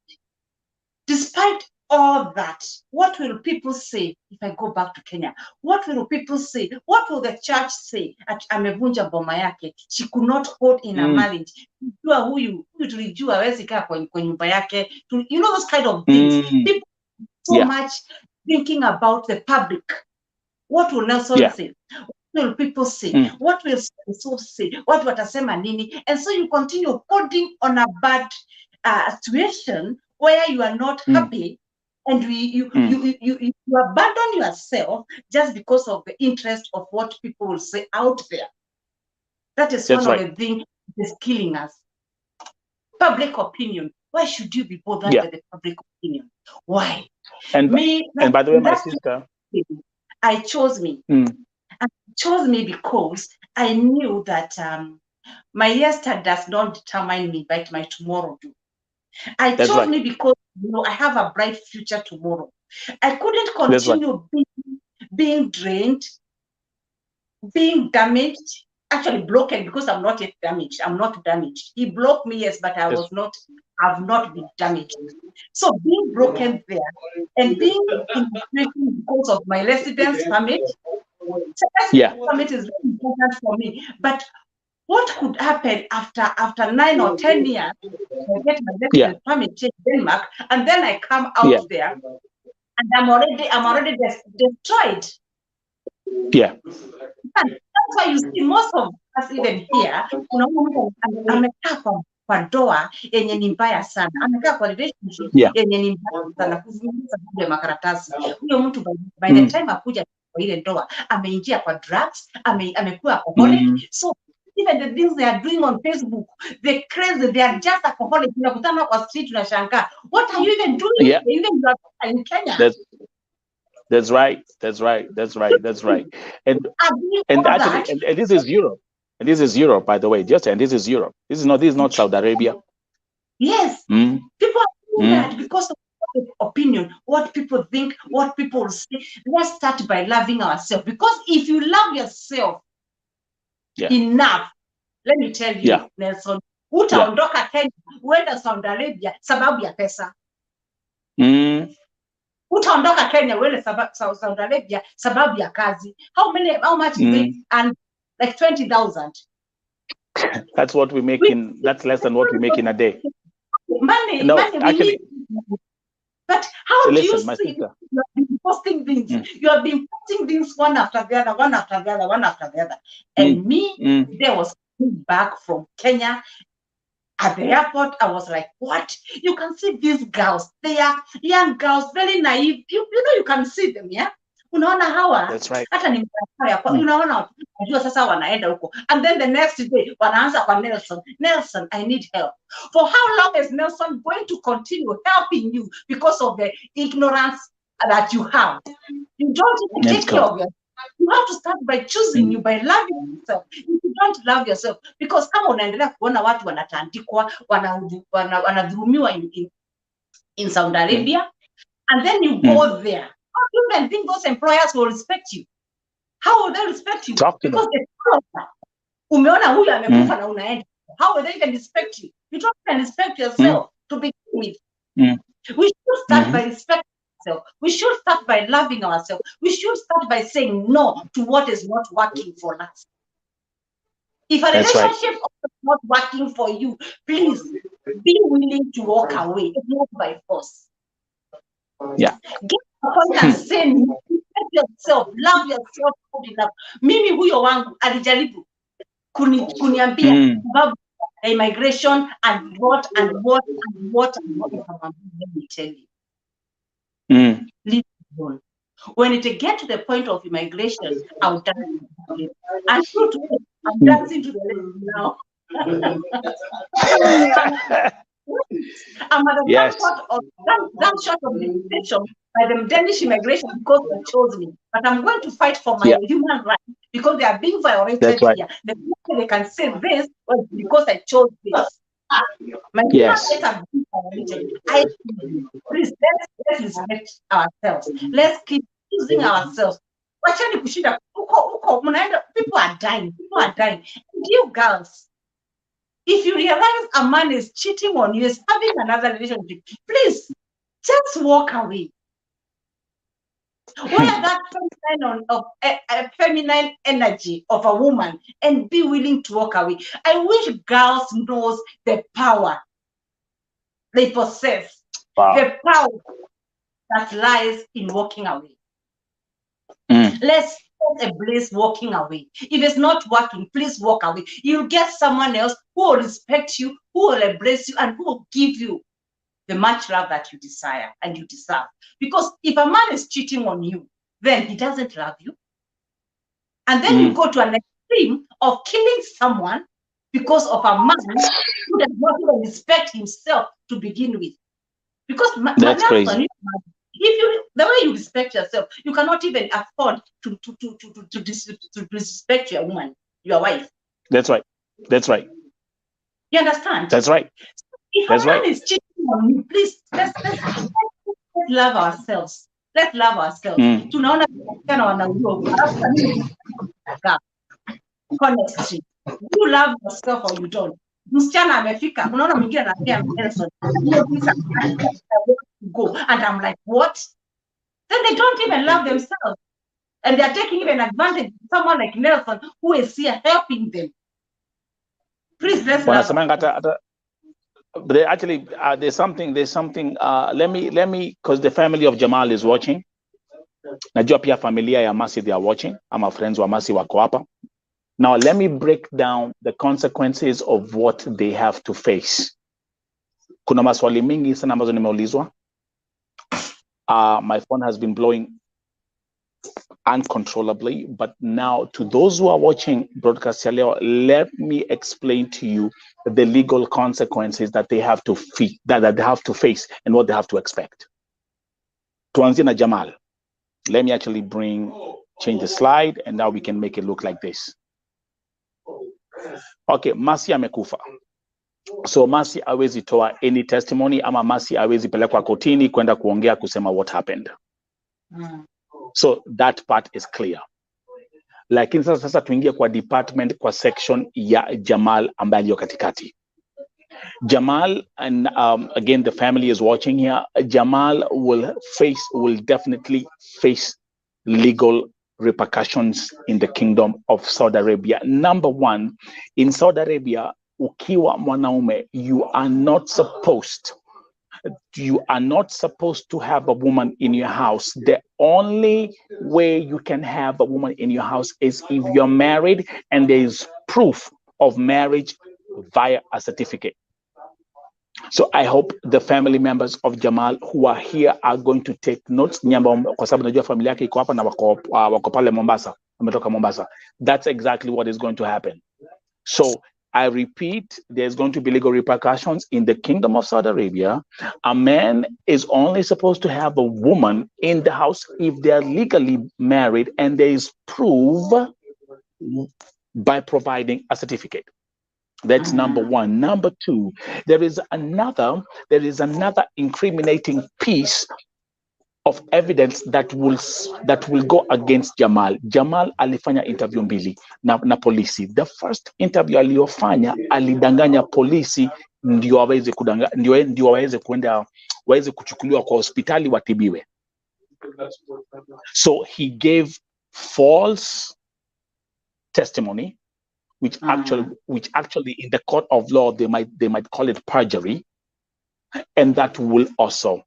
S2: Despite all that, what will people say if I go back to Kenya? What will people say? What will the church say? Amevunja boma yake. She could not hold in a marriage. Huyu tulijua hawezi kaa kwa nyumba yake. You know those kind of things. People so much thinking about the public. What will Nelson say? What will people say? What will so say? What watasema nini? And so you continue holding on a bad situation where you are not happy, and you abandon yourself just because of the interest of what people will say out there. That is one of the things that is killing us. Public opinion. Why should you be bothered with the public opinion? Why?
S1: And by the way, my sister,
S2: I chose me. I chose me because I knew that my yesterday does not determine me, but my tomorrow do. I chose me because I have a bright future tomorrow. I couldn't continue being drained, being damaged, actually broken, because I'm not yet damaged. I'm not damaged. He blocked me, yes, but I have not been damaged. So being broken there and being in situation because of my residence permit, permit is very important for me. But what could happen after 9 or 10 years? I get my residence permit in Denmark, and then I come out there, and I'm already destroyed.
S1: Yeah.
S2: That's why you see most of us even here, amekaa kwa doa yenye ni mbaya sana, amekaa kwa relationship yenye ni mbaya sana, kuzungumza vile makaratasi. Huyo mtu by the time akuja kwa ile ndoa, ameingia kwa drugs, amekuwa alcoholic. So even the things they are doing on Facebook, they're crazy, they are just alcoholic. Unakutana kwa street, unashangaa, what are you even doing? Even you are in Kenya.
S1: That's right. And actually, and this is Europe. And this is Europe, by the way. And this is Europe. This is not Saudi Arabia.
S2: Yes. People are doing that because of opinion, what people think, what people say. Let's start by loving ourselves. Because if you love yourself enough, let me tell you, Nelson, utaondoka Kenya uende Saudi Arabia sababu ya pesa. Utaondoka Kenya uende Saudi Arabia sababu ya kazi. How much is it? And like 20,000.
S3: That's what we make that's less than what we make in a day.
S2: Money,
S3: no,
S2: money,
S3: actually.
S2: But how do you
S3: my
S2: see
S3: sister.
S2: you have been posting things? You have been posting things one after the other, one after the other, one after the other. And there was back from Kenya at the airport. I was like, what? You can see these girls. They are young girls, very naive. You know, you can see them, yeah? Unaona hawa.
S3: That's right.
S2: Hata ni unaona unajua sasa wanaenda huko. And then the next day wanaanza kwa Nelson, I need help. For how long is Nelson going to continue helping you because of the ignorance that you have? You don't even take care of yourself. You have to start by choosing you, by loving yourself. If you don't love yourself, because kama unaendelea kuona watu wanatandikwa, wanadhulumiwa in Saudi Arabia, and then you go there, how do you even think those employers will respect you? How will they respect you? Because they umeona huyu amekufa na unaenda. How will they even respect you? You don't even respect yourself to begin with. We should start by respecting ourselves. We should start by loving ourselves. We should start by saying no to what is not working for us. If a relationship is not working for you, please be willing to walk away. It's not by force.
S3: Yeah.
S2: Get a point and say no. Respect yourself. Love yourself good enough. Mimi huyo wangu alijaribu kuniambia sababu immigration and what. Let me tell you. Leave it alone. When it gets to the point of immigration, I'll dance to the left. I'm dancing to the left now. I'm at that short of immigration by the Danish immigration because they chose me. But I'm going to fight for my human rights because they are being violated here. The people they can say this was because I chose this. My human rights are being violated. Please, let's respect ourselves. Let's keep choosing ourselves. People are dying. And you girls, if you realize a man is cheating on you, is having another relationship, please just walk away. Wear that feminine energy of a woman and be willing to walk away. I wish girls knows the power they possess, the power that lies in walking away. Let's embrace walking away. If it's not working, please walk away. You'll get someone else who will respect you, who will embrace you, and who will give you the much love that you desire and you deserve. Because if a man is cheating on you, then he doesn't love you. And then you go to an extreme of killing someone because of a man who does not even respect himself to begin with. Because
S3: that's crazy.
S2: If the way you respect yourself, you cannot even afford to disrespect your woman, your wife.
S3: That's right.
S2: You understand?
S3: That's right.
S2: If a man is cheating on you, please let's love ourselves. Let's love ourselves. Tunaona honestly, you love yourself or you don't. Msichana amefika, unaona mwingine anambia Nelson, go, and I'm like, what? Then they don't even love themselves, and they're taking even advantage of someone like Nelson who is here helping them. Please, let's love.
S3: But actually, there's something. Let me, because the family of Jamal is watching. Najua pia familia ya Masi they are watching. I'm a friends wa Masi wako hapa. Now, let me break down the consequences of what they have to face. Kuna maswali mingi sana ambazo nimeulizwa. My phone has been blowing uncontrollably, but now to those who are watching broadcast, let me explain to you the legal consequences that they have to that they have to face and what they have to expect. Tuanzie na Jamal. Let me actually change the slide, and now we can make it look like this. Okay, Masi amekufa. So Masi hawezi toa any testimony ama Masi hawezi pelekwa kotini kwenda kuongea kusema what happened. So that part is clear. Lakini sasa tuingie kwa department, kwa section ya Jamal ambaye aliyo katikati. Jamal, and again, the family is watching here. Jamal will definitely face legal repercussions in the kingdom of Saudi Arabia. Number one, in Saudi Arabia, ukiwa mwanaume, you are not supposed to have a woman in your house. The only way you can have a woman in your house is if you're married and there is proof of marriage via a certificate. So I hope the family members of Jamal who are here are going to take notes. Kwa sababu najua familia yake iko hapa na wako pale Mombasa, ametoka Mombasa. That's exactly what is going to happen. So I repeat, there's going to be legal repercussions in the kingdom of Saudi Arabia. A man is only supposed to have a woman in the house if they're legally married and there is proof by providing a certificate. That's number one. Number two, there is another incriminating piece of evidence that will go against Jamal. Jamal alifanya interview mbili na polisi. The first interview aliyofanya alidanganya polisi ndio waweze kuchukuliwa kwa hospitali watibiwe. So he gave false testimony, which actually in the court of law they might call it perjury, and that will also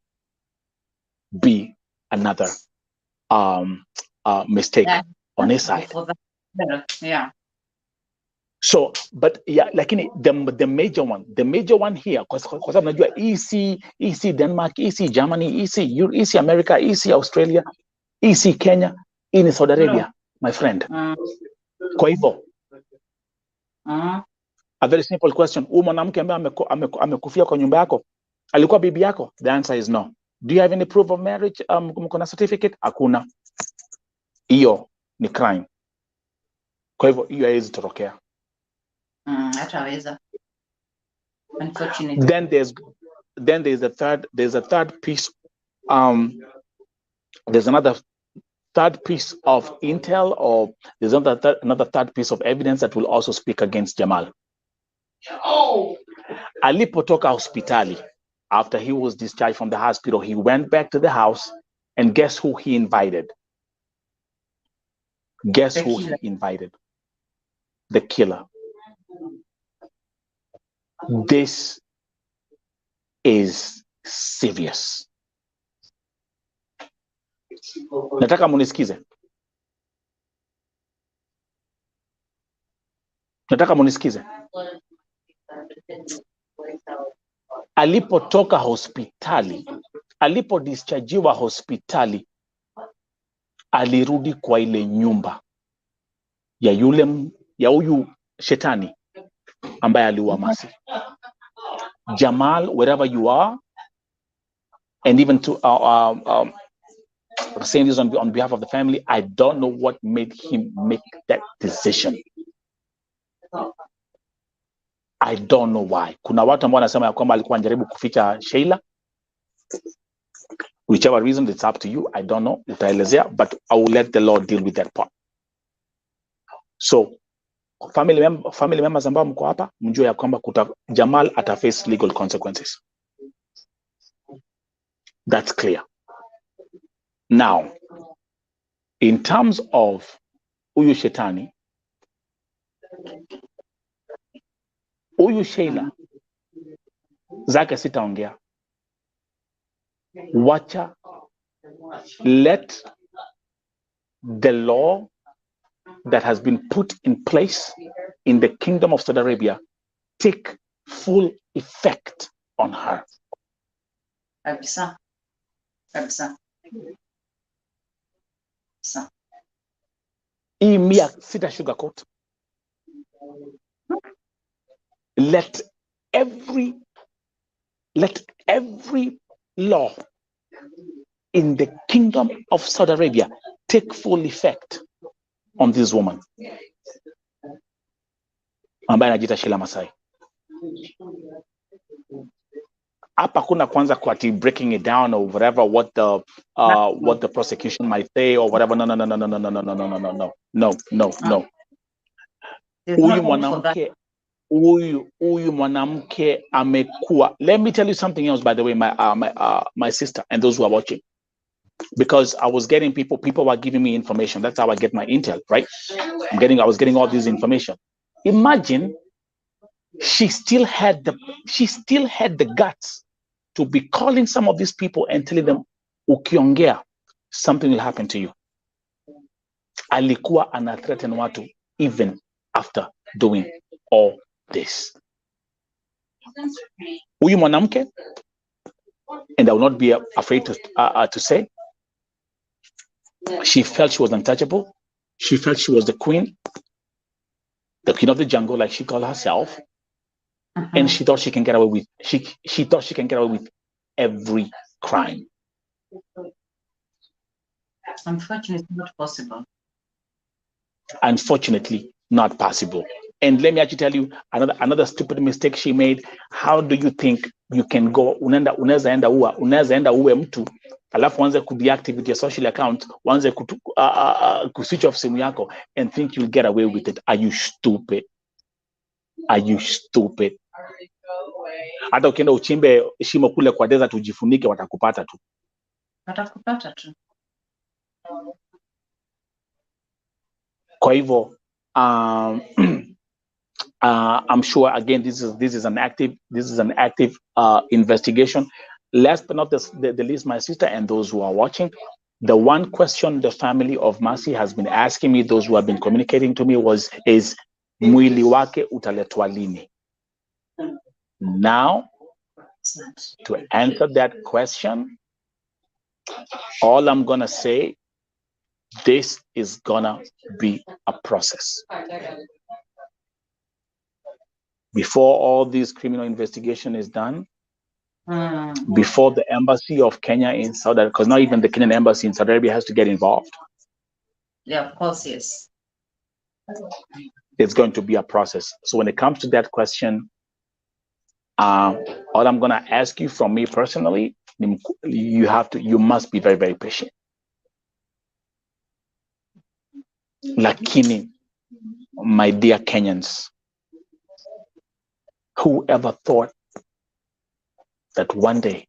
S3: be another mistake on his side.
S2: Yeah.
S3: So, but yeah, like the major one here, because I'm not EC Denmark, EC Germany, EC America, EC Australia, EC Kenya, in Saudi Arabia, my friend. Kwa hivyo, a very simple question. Mwanamke ambaye amekufia kwa nyumba yako, alikuwa bibi yako? The answer is no. Do you have any proof of marriage? Mko na certificate? Hakuna. Hiyo ni crime. Kwa hivyo hiyo haiwezi torokea.
S2: Hataweza. Unfortunately.
S3: Then there's a third piece. There's another third piece of intel, or there's another third piece of evidence that will also speak against Jamal. Alipotoka hospitali, after he was discharged from the hospital, he went back to the house, and guess who he invited? Guess who he invited? The killer. This is serious. Nataka munisikize. Alipotoka hospitali, alipodischargiwa hospitali, alirudi kwa ile nyumba ya huyu shetani ambaye aliua Masi. Jamal, wherever you are, and even to saying this on behalf of the family, I don't know what made him make that decision. I don't know why. Kuna watu ambao wanasema ya kwamba alikuwa anajaribu kuficha Sheila. Whichever reason, it's up to you. I don't know. Utaelezea, but I will let the Lord deal with that part. So, family members ambao mko hapa, mjue ya kwamba Jamal ataface legal consequences. That's clear. Now, in terms of huyu shetani, huyu Sheila, zake sitaongea. Wacha, let the law that has been put in place in the kingdom of Saudi Arabia take full effect on her.
S2: Kabisa.
S3: Hii mia sita sugarcoat. Let every law in the kingdom of Saudi Arabia take full effect on this woman ambaye anajiita Sheila Masai. Hapa kuna kwanza kwa breaking it down or whatever, what the prosecution might say or whatever. No. Huyu mwanamke huyu mwanamke amekuwa. Let me tell you something else, by the way, my sister and those who are watching, because I was getting people were giving me information. That's how I get my intel, right? I was getting all this information. Imagine she still had the guts to be calling some of these people and telling them, ukiongea, something will happen to you. Alikuwa ana threaten watu even after doing all this. Huyu mwanamke, and I will not be afraid to say, she felt she was untouchable. She felt she was the queen of the jungle, like she called herself. And she thought she can get away with she thought she can get away with every crime.
S2: Unfortunately, not possible.
S3: Unfortunately, not possible. And let me actually tell you another stupid mistake she made. How do you think you can go unaweza enda uwe mtu alafu uanze kudeactivate your social account, uanze switch off simu yako and think you'll get away with it? Are you stupid? Are you stupid? Hata ukienda uchimbe shimo kule kwa desert ujifunike, watakupata tu. Kwa hivyo I'm sure again this is an active investigation. Last but not the least, my sister and those who are watching, the one question the family of Mercy has been asking me, those who have been communicating to me, is mwili wake utaletwa lini? Now, to answer that question, all I'm gonna say, this is gonna be a process. Before all this criminal investigation is done, before the embassy of Kenya in Saudi Arabia, because not even the Kenyan embassy in Saudi Arabia has to get involved.
S2: Yeah, of course, yes.
S3: It's going to be a process. So when it comes to that question, all I'm gonna ask you from me personally, you must be very, very patient. Lakini, my dear Kenyans, whoever thought that one day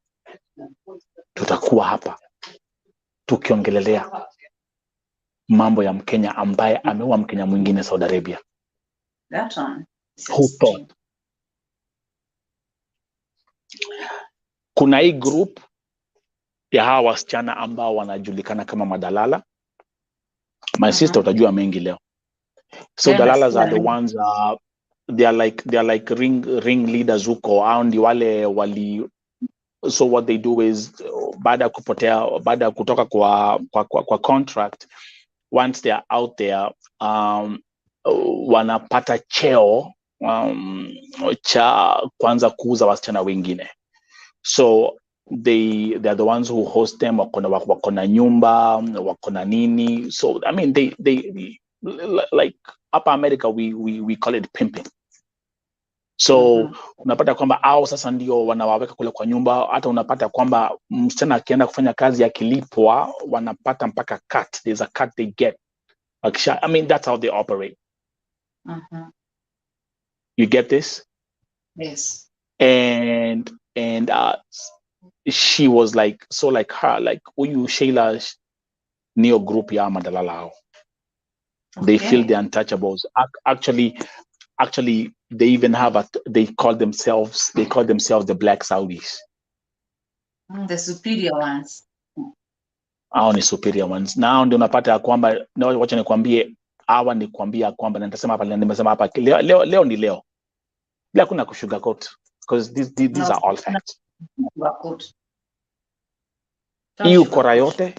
S3: tutakuwa hapa tukiongelelea mambo ya Mkenya ambaye ameua Mkenya mwingine Saudi Arabia?
S2: That one.
S3: Who thought? Kuna hii group ya hawa wasichana ambao wanajulikana kama madalala. My sister utajua mengi leo. So dalalas are the ones they are like ring leaders huko, au ndi wale wali. So what they do is baada ya kutoka kwa contract, once they are out there, wanapata cheo cha kwanza kuuza wasichana wengine. So they are the ones who host them, wako na nyumba, wako na nini. So I mean they like Upper America we call it pimping. So unapata kwamba au sasa ndio wanawaweka kule kwa nyumba. Hata unapata kwamba msichana akienda kufanya kazi akilipwa wanapata mpaka cut. There's a cut they get. I mean that's how they operate. You get this?
S2: Yes.
S3: And she was like, so like her, like huyu Sheila Neo group ya madalala hao. They feel the untouchables. Actually, they even have they call themselves the Black Saudis.
S2: The superior ones.
S3: Hao ni superior ones. Now ndio unapata ya kwamba, wacha nikwambie, hawa ni kuambia kwamba, na nitasema hapa, nimesema hapa leo ni leo. Bila kuna kusugarcoat, because these are all facts. Hiyo kora yote,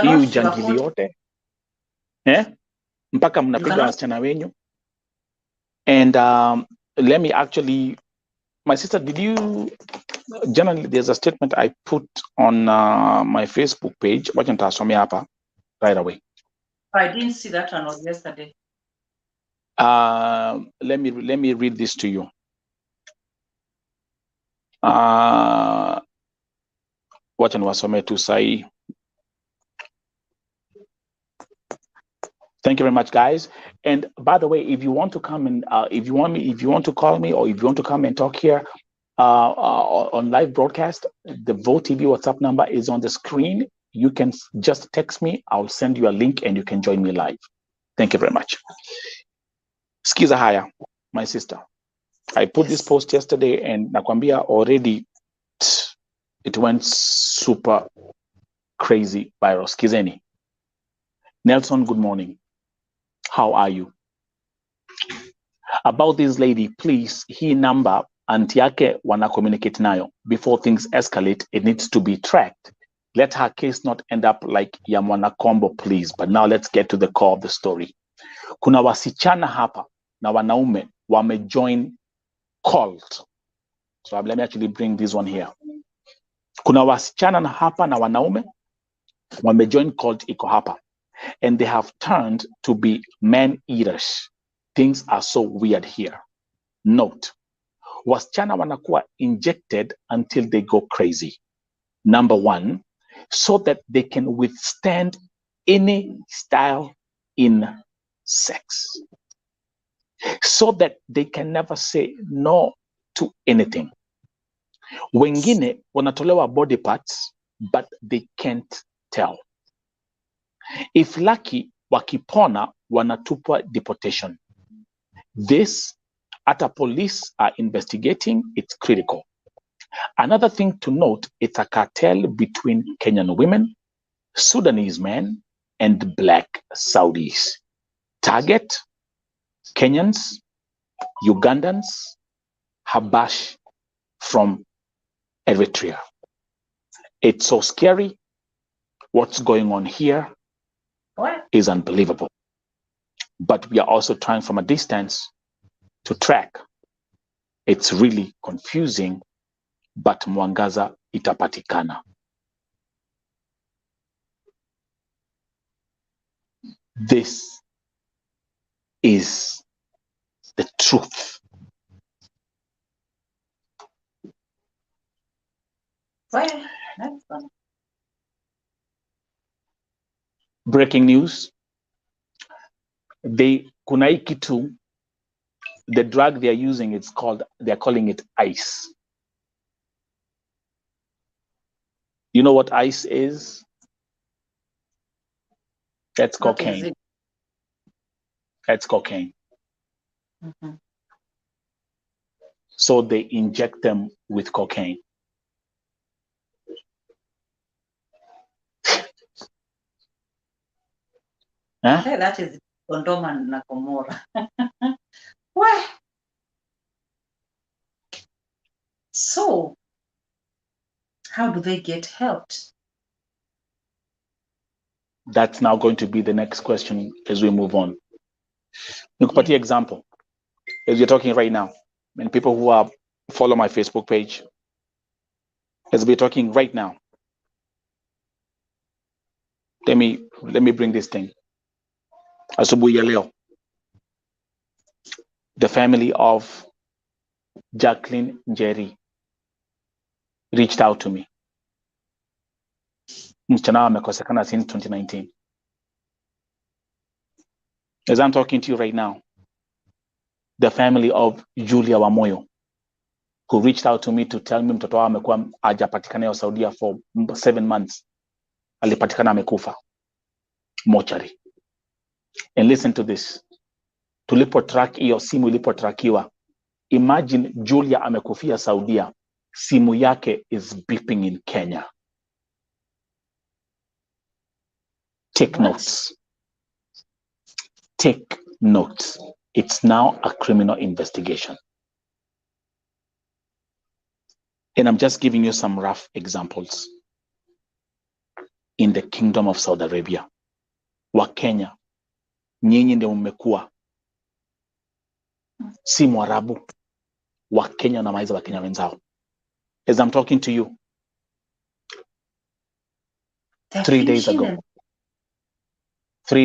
S3: hiyo jangili yote, mpaka mnapiga wasichana wenyu. And let me actually, my sister, generally there's a statement I put on my Facebook page. Wacha nitasomea hapa right away.
S2: I didn't see that one yesterday.
S3: Let me read this to you. Wacha niwasomee tu sahi. Thank you very much, guys. And by the way, if you want to come and if you want to call me, or if you want to come and talk here on live broadcast, the Vote TV WhatsApp number is on the screen. You can just text me. I'll send you a link and you can join me live. Thank you very much. Skiza Haya, my sister. I put this post yesterday and nakwambia already it went super crazy viral. Skizeni. Nelson, good morning. How are you? About this lady, please, he number auntie yake wana communicate nayo. Before things escalate, it needs to be tracked. Let her case not end up like ya mwana combo, please. But now let's get to the core of the story. Kuna wasichana hapa na wanaume wamejoin cult. So let me actually bring this one here. Kuna wasichana na hapa na wanaume wamejoin cult iko hapa. And they have turned to be man eaters. Things are so weird here. Note, wasichana wanakuwa injected until they go crazy. Number one, so that they can withstand any style in sex. So that they can never say no to anything. Wengine wanatolewa body parts, but they can't tell. If lucky, wakipona wanatupwa deportation. This, at a police are investigating, it's critical. Another thing to note, it's a cartel between Kenyan women, Sudanese men, and Black Saudis. Target, Kenyans, Ugandans, Habash from Eritrea. It's so scary. What's going on here is unbelievable. But we are also trying from a distance to track. It's really confusing, but mwangaza itapatikana. This is the truth.
S2: Well, that's fun.
S3: Breaking news. Kuna hii kitu, the drug they are using, they're calling it ice. You know what ice is? That's cocaine. That's cocaine.
S2: Mm-hmm.
S3: So they inject them with cocaine. Huh?
S2: Hey, that is Condoma na Gomorrah. Well, so how do they get helped?
S3: That's now going to be the next question as we move on. Nikupatie example. As you're talking right now, and people who follow my Facebook page, as we're talking right now, let me bring this thing. Asubuhi ya leo, the family of Jacqueline Njeri reached out to me. Msichana amekosekana since 2019. As I'm talking to you right now, the family of Julia Wamoyo, who reached out to me to tell me mtoto wao amekuwa hajapatikana ya Saudia for 7 months. Alipatikana amekufa. Mortuary. And listen to this. Tulipo track hiyo simu ilipotrakiwa. Imagine Julia amekufia Saudia. Simu yake is beeping in Kenya. Take notes. Take notes. It's now a criminal investigation. And I'm just giving you some rough examples. In the Kingdom of Saudi Arabia, wa Kenya, nyinyi ndio mmekuwa si Mwarabu, wa Kenya na maiza wa Kenya wenzao. As I'm talking to you, 3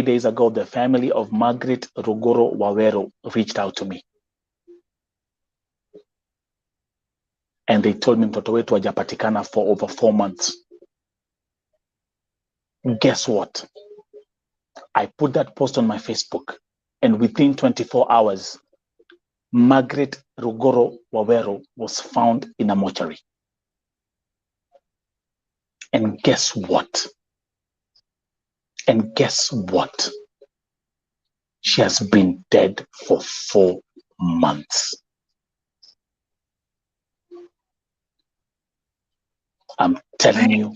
S3: days ago, the family of Margaret Rugoro Wawero reached out to me. And they told me mtoto wetu hajapatikana for over 4 months. Guess what? I put that post on my Facebook, and within 24 hours, Margaret Rugoro Wawero was found in a mortuary. And guess what? And guess what? She has been dead for 4 months. I'm telling you.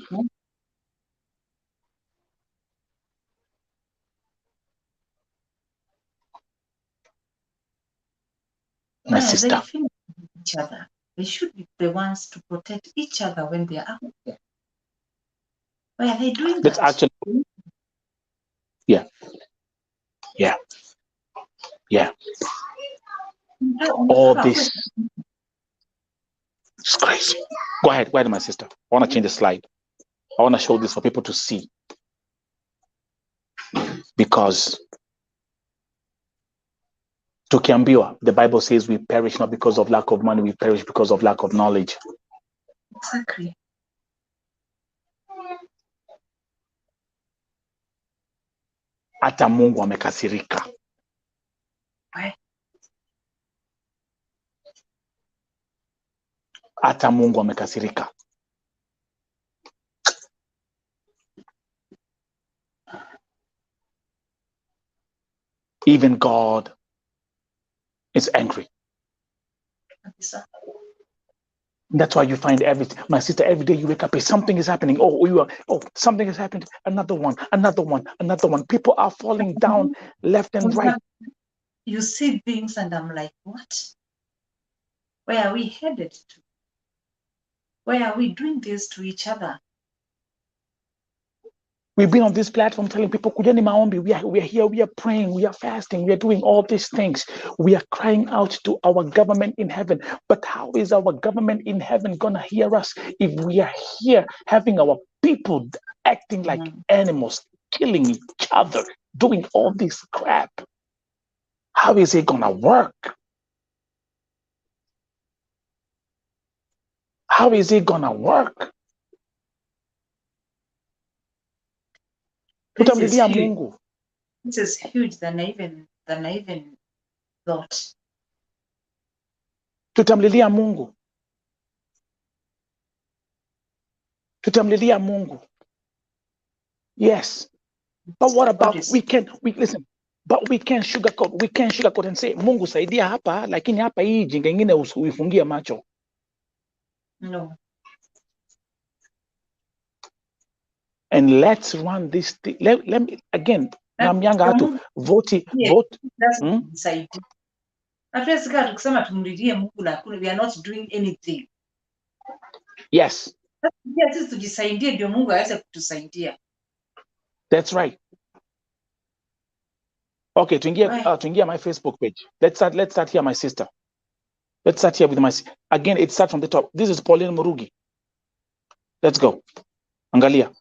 S3: My sister.
S2: They feel each other. They should be the ones to protect each other when they are out there. Why are they doing
S3: That's
S2: that?
S3: actually, yeah. All this is crazy. Go ahead, my sister. I want to change the slide. I want to show this for people to see. Because tukiambiwa, the Bible says we perish not because of lack of money, we perish because of lack of knowledge.
S2: Exactly.
S3: Hata Mungu amekasirika. Hata Mungu amekasirika. Even God is angry. That's why you find everything. My sister, every day you wake up, something is happening. Something has happened. Another one. People are falling down left and right.
S2: You see things and I'm like, what? Where are we headed to? Why are we doing this to each other?
S3: We've been on this platform telling people, Kujeni maombi, we are here, we are praying, we are fasting, we are doing all these things. We are crying out to our government in heaven. But how is our government in heaven going to hear us if we are here having our people acting like animals, killing each other, doing all this crap? How is it going to work? How is it going to work?
S2: This is huge than I even thought.
S3: Tutamlilia Mungu. Tutamlilia Mungu. Yes. But what about we can't sugarcoat. We can't sugarcoat and say Mungu saidia hapa, lakini hapa hii jinga ingine uifungie macho.
S2: No.
S3: And let's run this thing. Let me again. Namyanga hatu vote.
S2: We are not doing anything.
S3: Yes. That's right. Okay, to ingia my Facebook page. Let's start here, my sister. Let's start here with my again. It starts from the top. This is Pauline Murugi. Let's go. Angalia.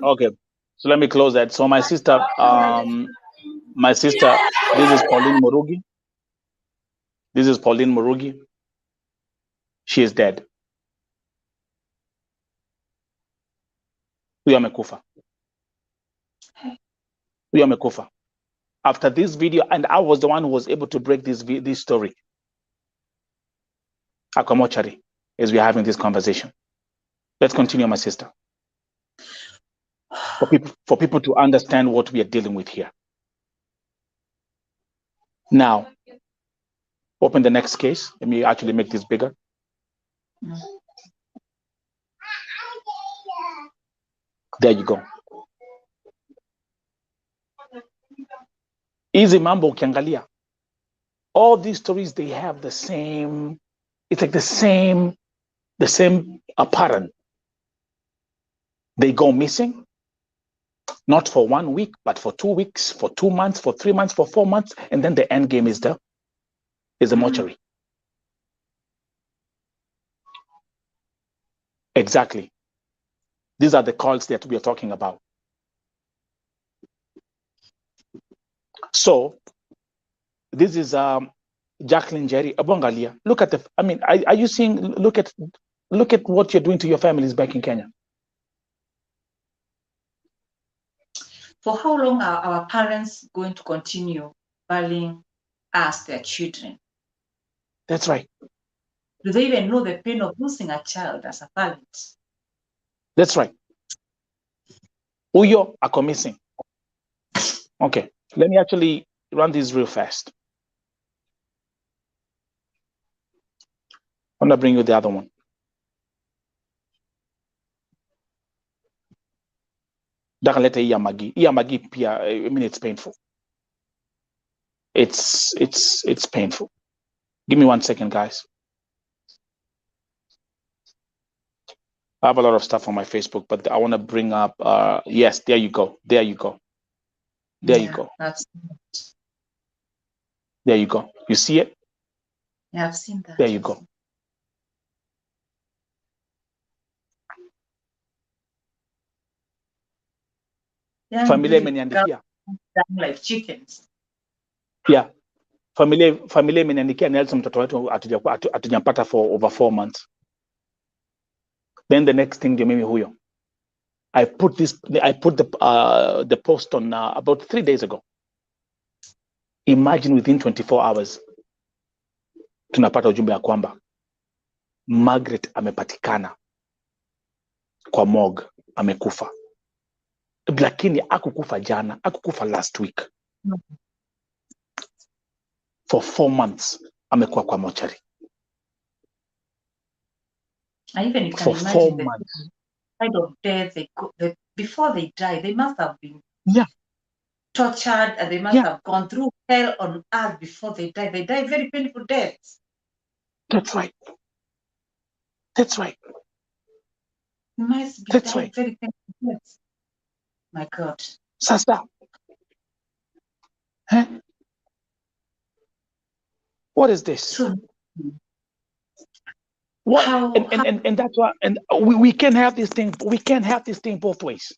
S3: Okay, so let me close that. So my sister, this is Pauline Murugi. This is Pauline Murugi. She is dead. Huyo amekufa. After this video, and I was the one who was able to break this story. Akamochari, as we're having this conversation. Let's continue, my sister. For people to understand what we are dealing with here. Now, open the next case. Let me actually make this bigger. There you go. Easy mambo ukiangalia. All these stories, they have the same, it's like the same pattern. They go missing, not for 1 week, but for 2 weeks, for 2 months, for 3 months, for 4 months, and then the end game is the mortuary. Exactly. These are the calls that we are talking about. So this is Jacqueline Jerry Abongalia. Look at the, I mean, are you seeing, look at what you're doing to your families back in Kenya.
S2: For how long are our parents going to continue valuing us, their children?
S3: That's right.
S2: Do they even know the pain of losing a child as a parent?
S3: That's right. Uyo ako missing. Okay, let me actually run this real fast. I'm gonna bring you the other one. Dakaleta Iyamagi pia, I mean, it's painful. It's painful. Give me 1 second, guys. I have a lot of stuff on my Facebook, but I want to bring up, yes, there you go. There you go. There you go. There you go. You see it?
S2: Yeah, I've seen that.
S3: There you go.
S2: Yeah,
S3: Familia imeniandikia.
S2: Like chickens.
S3: Yeah. Familia imeniandikia Nelson, mtoto wetu hatujampata for over 4 months. Then the next thing, mimi huyo. I put the post on about 3 days ago. Imagine within 24 hours tunapata ujumbe ya kwamba Margaret amepatikana kwa morgue, amekufa. Lakini akukufa jana, akukufa last week. For 4 months amekuwa kwa mortuary.
S2: Even you can imagine the kind of death before they die, they must have been tortured, and they must have gone through hell on earth before they die. They die very painful deaths.
S3: That's right. That's right.
S2: You must be
S3: That's right.
S2: Very painful deaths. My God.
S3: Sasa. Huh? What is this?
S2: So,
S3: what? And that's why, and we can't have this thing. We can't have this thing both ways.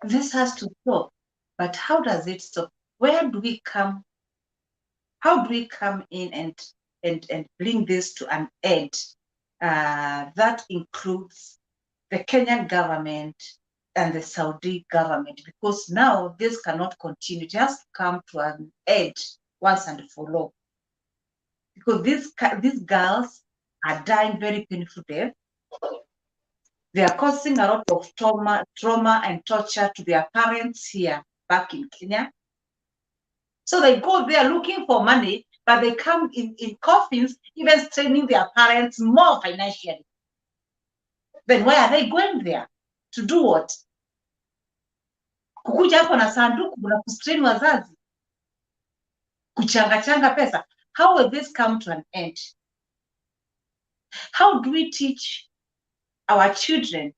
S2: This has to stop. But how does it stop? Where do we come? How do we come in and bring this to an end? That includes the Kenyan government and the Saudi government, because now this cannot continue. It has to come to an end once and for all. Because these girls are dying very painful death. They are causing a lot of trauma and torture to their parents here back in Kenya. So they go there looking for money, but they come in coffins, even straining their parents more financially. Then why are they going there? To do what? Kukuja hapo na sanduku na kustrain wazazi. Kuchanga pesa. How will this come to an end? How do we teach our children?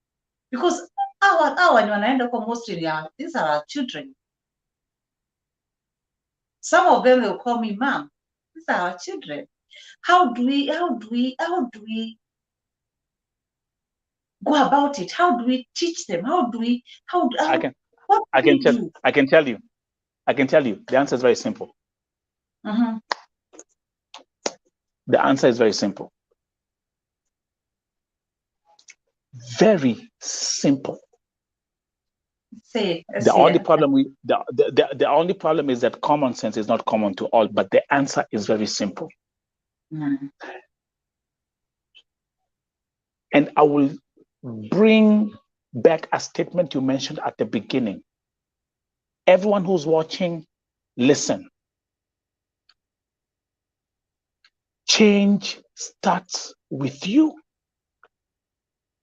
S2: Because our wanaenda kwa mostly, these are our children. Some of them will call me mom. These are our children. How do we go about it? How do we teach them?
S3: I can tell you. The answer is very simple. The answer is very simple. Very simple. The only problem is that common sense is not common to all, but the answer is very simple. And I will bring back a statement you mentioned at the beginning. everyone who's watching, listen. Change starts with you.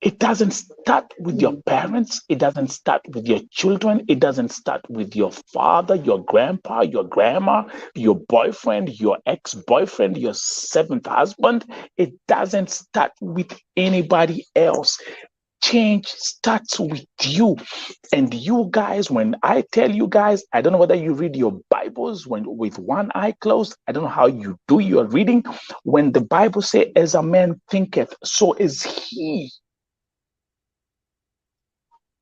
S3: It doesn't start with your parents. It doesn't start with your children. It doesn't start with your father, your grandpa, your grandma, your boyfriend, your ex-boyfriend, your seventh husband. It doesn't start with anybody else. Change starts with you. And you guys, when I tell you guys, I don't know whether you read your Bibles with one eye closed. I don't know how you do your reading. When the Bible says, as a man thinketh, so is he.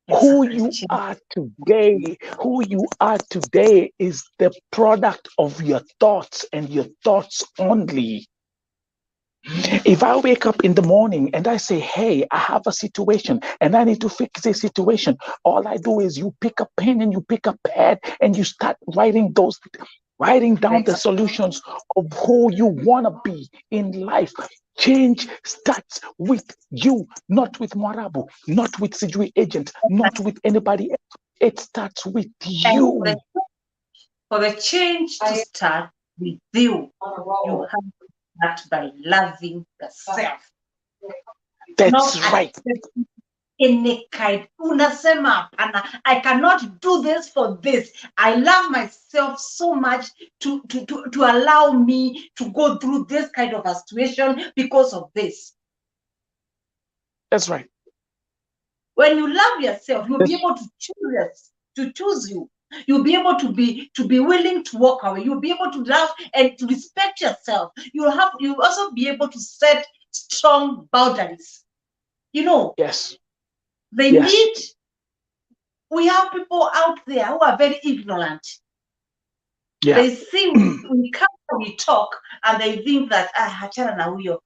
S3: Who you are today is the product of your thoughts and your thoughts only. If I wake up in the morning and I say, hey, I have a situation and I need to fix this situation, all I do is you pick a pen and you pick a pad and you start writing down the solutions of who you want to be in life. Change starts with you, not with Mwarabu, not with Sijui agent, not with anybody else. It starts with you.
S2: For the change to start with you, you have to start by loving yourself.
S3: That's right.
S2: Any kind, unasema hapana, I cannot do this for this. I love myself so much to allow me to go through this kind of a situation because of this.
S3: That's right.
S2: When you love yourself, you'll be able to choose you. You'll be able to be willing to walk away. You'll be able to love and to respect yourself. You'll also be able to set strong boundaries. You know.
S3: Yes.
S2: We have people out there who are very ignorant.
S3: Yeah.
S2: They think we come and we talk and they think that achana na huyo.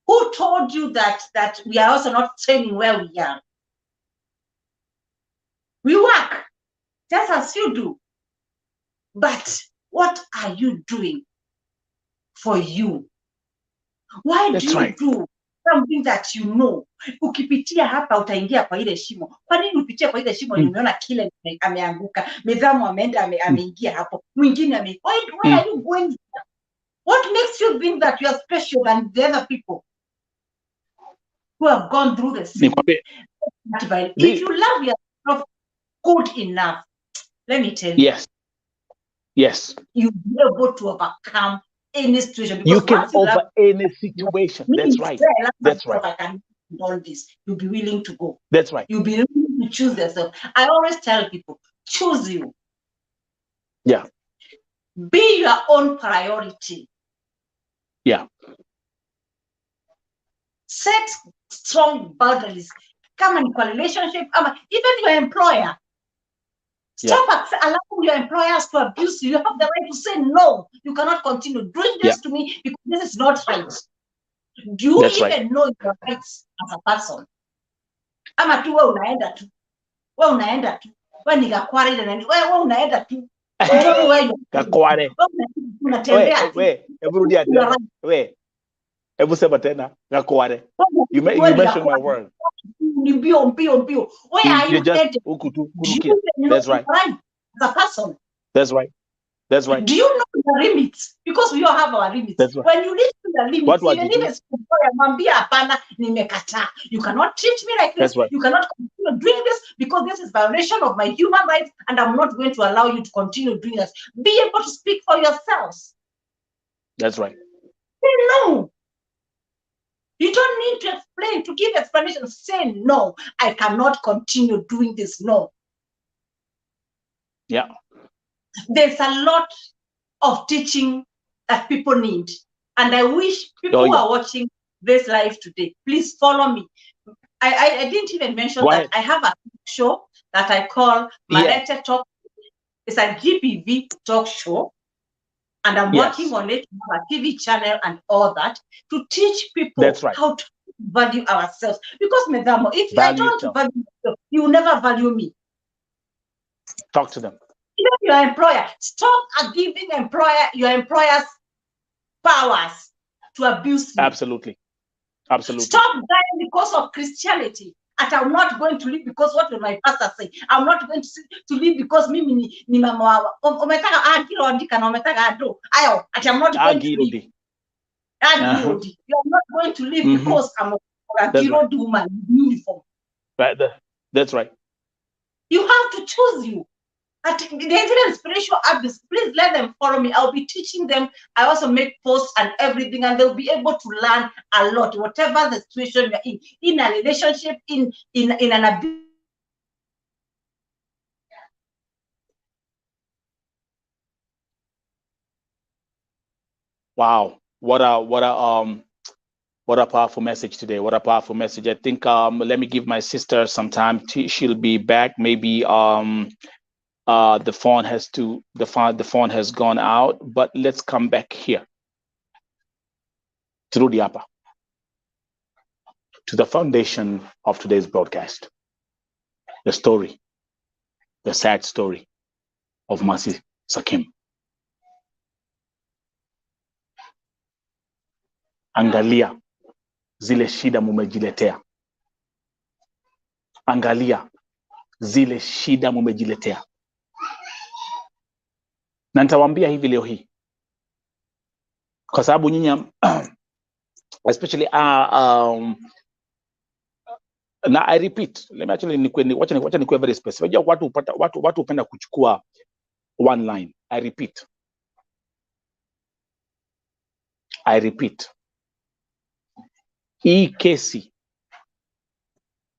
S2: Who told you that we are also not training where we are? We work just as you do. But what are you doing for you? Why do you do something that you know? Ukipitia hapa utaingia kwa ile shimo. Kwa nini upitie kwa ile shimo? Nimeona kile ameanguka, Midhamu ameenda ameingia hapo. Mwingine why are you going there? What makes you think that you are special than the other people who have gone through the same? If you love yourself good enough, let me tell you.
S3: Yes.
S2: You'll be able to overcome any situation.
S3: You can over any situation. That's right. That's right.
S2: I can do all this. You'll be willing to go.
S3: That's right.
S2: You'll be willing to choose yourself. I always tell people, choose you.
S3: Yeah.
S2: Be your own priority.
S3: Yeah.
S2: Set strong boundaries. Come in relationship, even your employer. Stop allowing your employers to abuse you. You have the right to say no. You cannot continue doing this to me because this is not right. Do you even know your rights as a person? Ama tu wewe unaenda tu. Wewe unaenda tu. Wewe ni gakware ile nani? Wewe unaenda tu. Wewe
S3: gakware.
S2: Unatembea.
S3: Wewe, hebu rudia tena. Wewe. Hebu sema tena gakware. You mentioned my word.
S2: Mbio. Where are you headed?
S3: That's right.
S2: As a person.
S3: That's right. That's right.
S2: Do you know the limits? Because we all have our limits.
S3: That's right.
S2: When you reach to the limits, you cannot treat me like this.
S3: Right.
S2: You cannot continue doing this because this is violation of my human rights, and I'm not going to allow you to continue doing this. Be able to speak for yourselves.
S3: That's right.
S2: No. You don't need to explain, to give explanation. Say no. I cannot continue doing this. No.
S3: Yeah.
S2: There's a lot of teaching that people need. And I wish people who are watching this live today, please follow me. I didn't even mention that I have a show that I call Marete Talk. It's a GPV talk show. And I'm working on it, a TV channel and all that, to teach people how to value ourselves. Because, Medamo, if I don't value yourself, you will never value me.
S3: Talk to them.
S2: Even your employer, stop giving your employers powers to abuse you.
S3: Absolutely.
S2: Stop dying because of Christianity. I'm not going to leave because what will my pastor say? I'm not going to leave because mimi ni mama wa umetaka agiro andika na umetaka ado. Ayo, I'm not going to leave. You're not going to leave because I'm a agiro woman uniform.
S3: Right. That's right.
S2: You have to choose you. At the Nigerian Spiritual Abyss, please let them follow me. I'll be teaching them. I also make posts and everything, and they'll be able to learn a lot, whatever the situation you're in a relationship, in an abuse.
S3: Wow, what a powerful message today. What a powerful message. I think let me give my sister some time. She'll be back. Maybe the phone has gone out, but let's come back here through the upper to the foundation of today's broadcast. The sad story of Mercy Sakim. Angalia zile shida mumejiletea. Angalia zile shida mumejiletea. Na nitawaambia hivi leo hii, kwa sababu nyinyi especially na I repeat, let me actually wacha nikuwe very specific. Unajua watu hupenda kuchukua one line. I repeat. Hii kesi,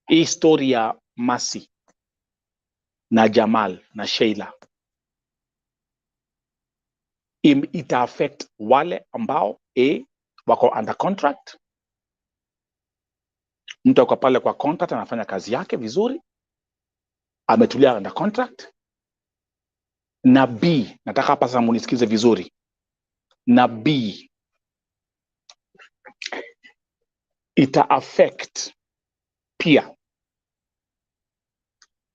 S3: hii story ya Mercy na Jamal na Sheila ita affect wale ambao wako under contract. Mtu ako pale kwa contract anafanya kazi yake vizuri, ametulia under contract. Na B, nataka hapa sasa munisikize vizuri. Na B, ita affect pia.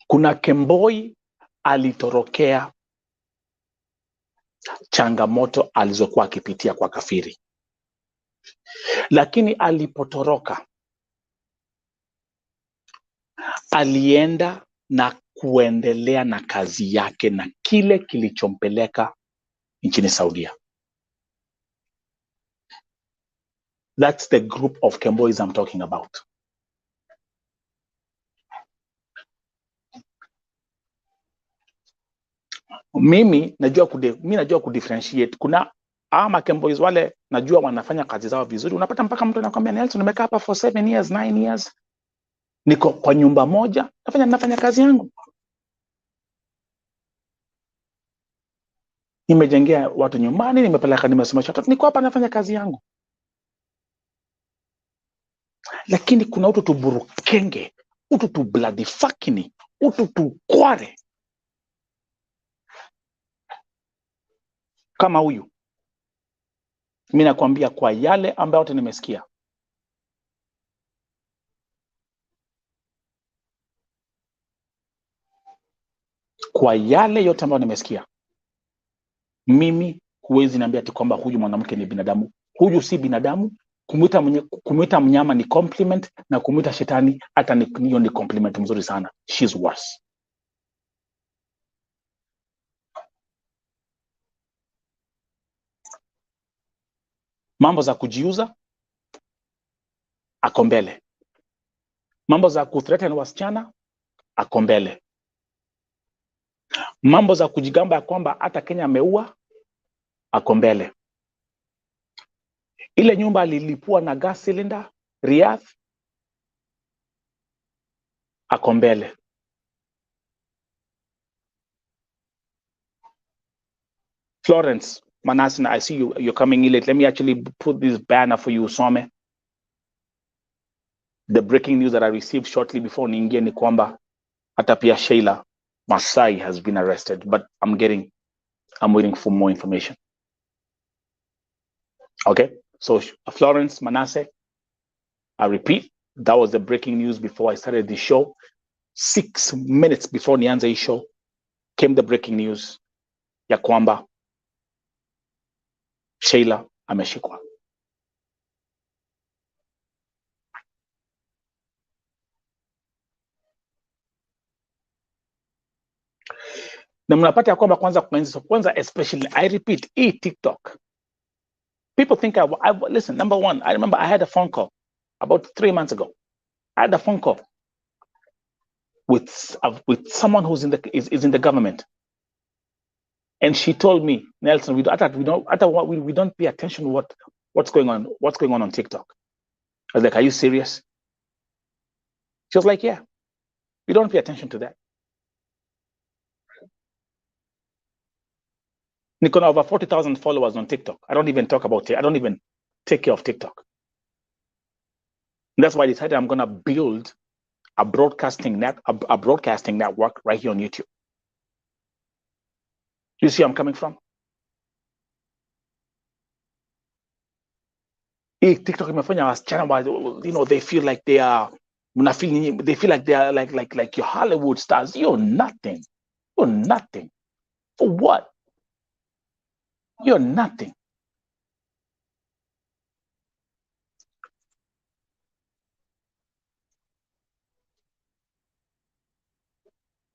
S3: Kuna Kemboi alitorokea changamoto alizokuwa akipitia kwa kafiri, lakini alipotoroka alienda na kuendelea na kazi yake na kile kilichompeleka nchini Saudia. That's the group of Kembois I'm talking about. Mimi najua kudifferentiate. Kuna ama Kembois wale najua wanafanya kazi zao vizuri. Unapata mpaka mtu anakuambia Nelson, nimekaa hapa for 7 years, 9 years. Niko kwa nyumba moja, nafanya kazi yangu. Nimejengea watu nyumbani, nimepeleka, nimesomesha watoto, niko hapa nafanya kazi yangu. Lakini kuna utu tuburukenge, utu tu bloody fucking, utu tu kware. Kama huyu. Mimi nakwambia kwa yale ambayo yote nimesikia. Kwa yale yote ambayo nimesikia. Mimi huwezi niambia ati kwamba huyu mwanamke ni binadamu. Huyu si binadamu. Kumuita mnyama ni compliment, na kumuita shetani hata ni compliment mzuri sana. She's worse. Mambo za kujiuza ako mbele. Mambo za kuthreaten wasichana ako mbele. Mambo za kujigamba ya kwamba hata Kenya ameua ako mbele. Ile nyumba alilipua na gas cylinder Riyadh ako mbele. Florence Manasina, I see you're coming in late. Let me actually put this banner for you, Some. The breaking news that I received shortly before niingie ni kwamba hata pia Sheila Masai has been arrested, but I'm waiting for more information. Okay, so Florence Manasseh, I repeat, that was the breaking news before I started the show. 6 minutes before nianze hii show came the breaking news ya kwamba Sheila ameshikwa. Na mnapata ya kwamba kwanza especially, I repeat, TikTok. People think listen, number one, I remember I had a phone call about 3 months ago. I had a phone call with someone who's is in the government. And she told me, Nelson, we don't pay attention to what's going on TikTok. I was like, are you serious? She was like, yeah, we don't pay attention to that. Nikon over 40,000 followers on TikTok. I don't even take care of TikTok. And that's why I decided I'm gonna build a broadcasting network right here on YouTube. You see where I'm coming from? TikTok imefanya wasichana, they feel like they are like your Hollywood stars. You're nothing. You're nothing. For what? You're nothing.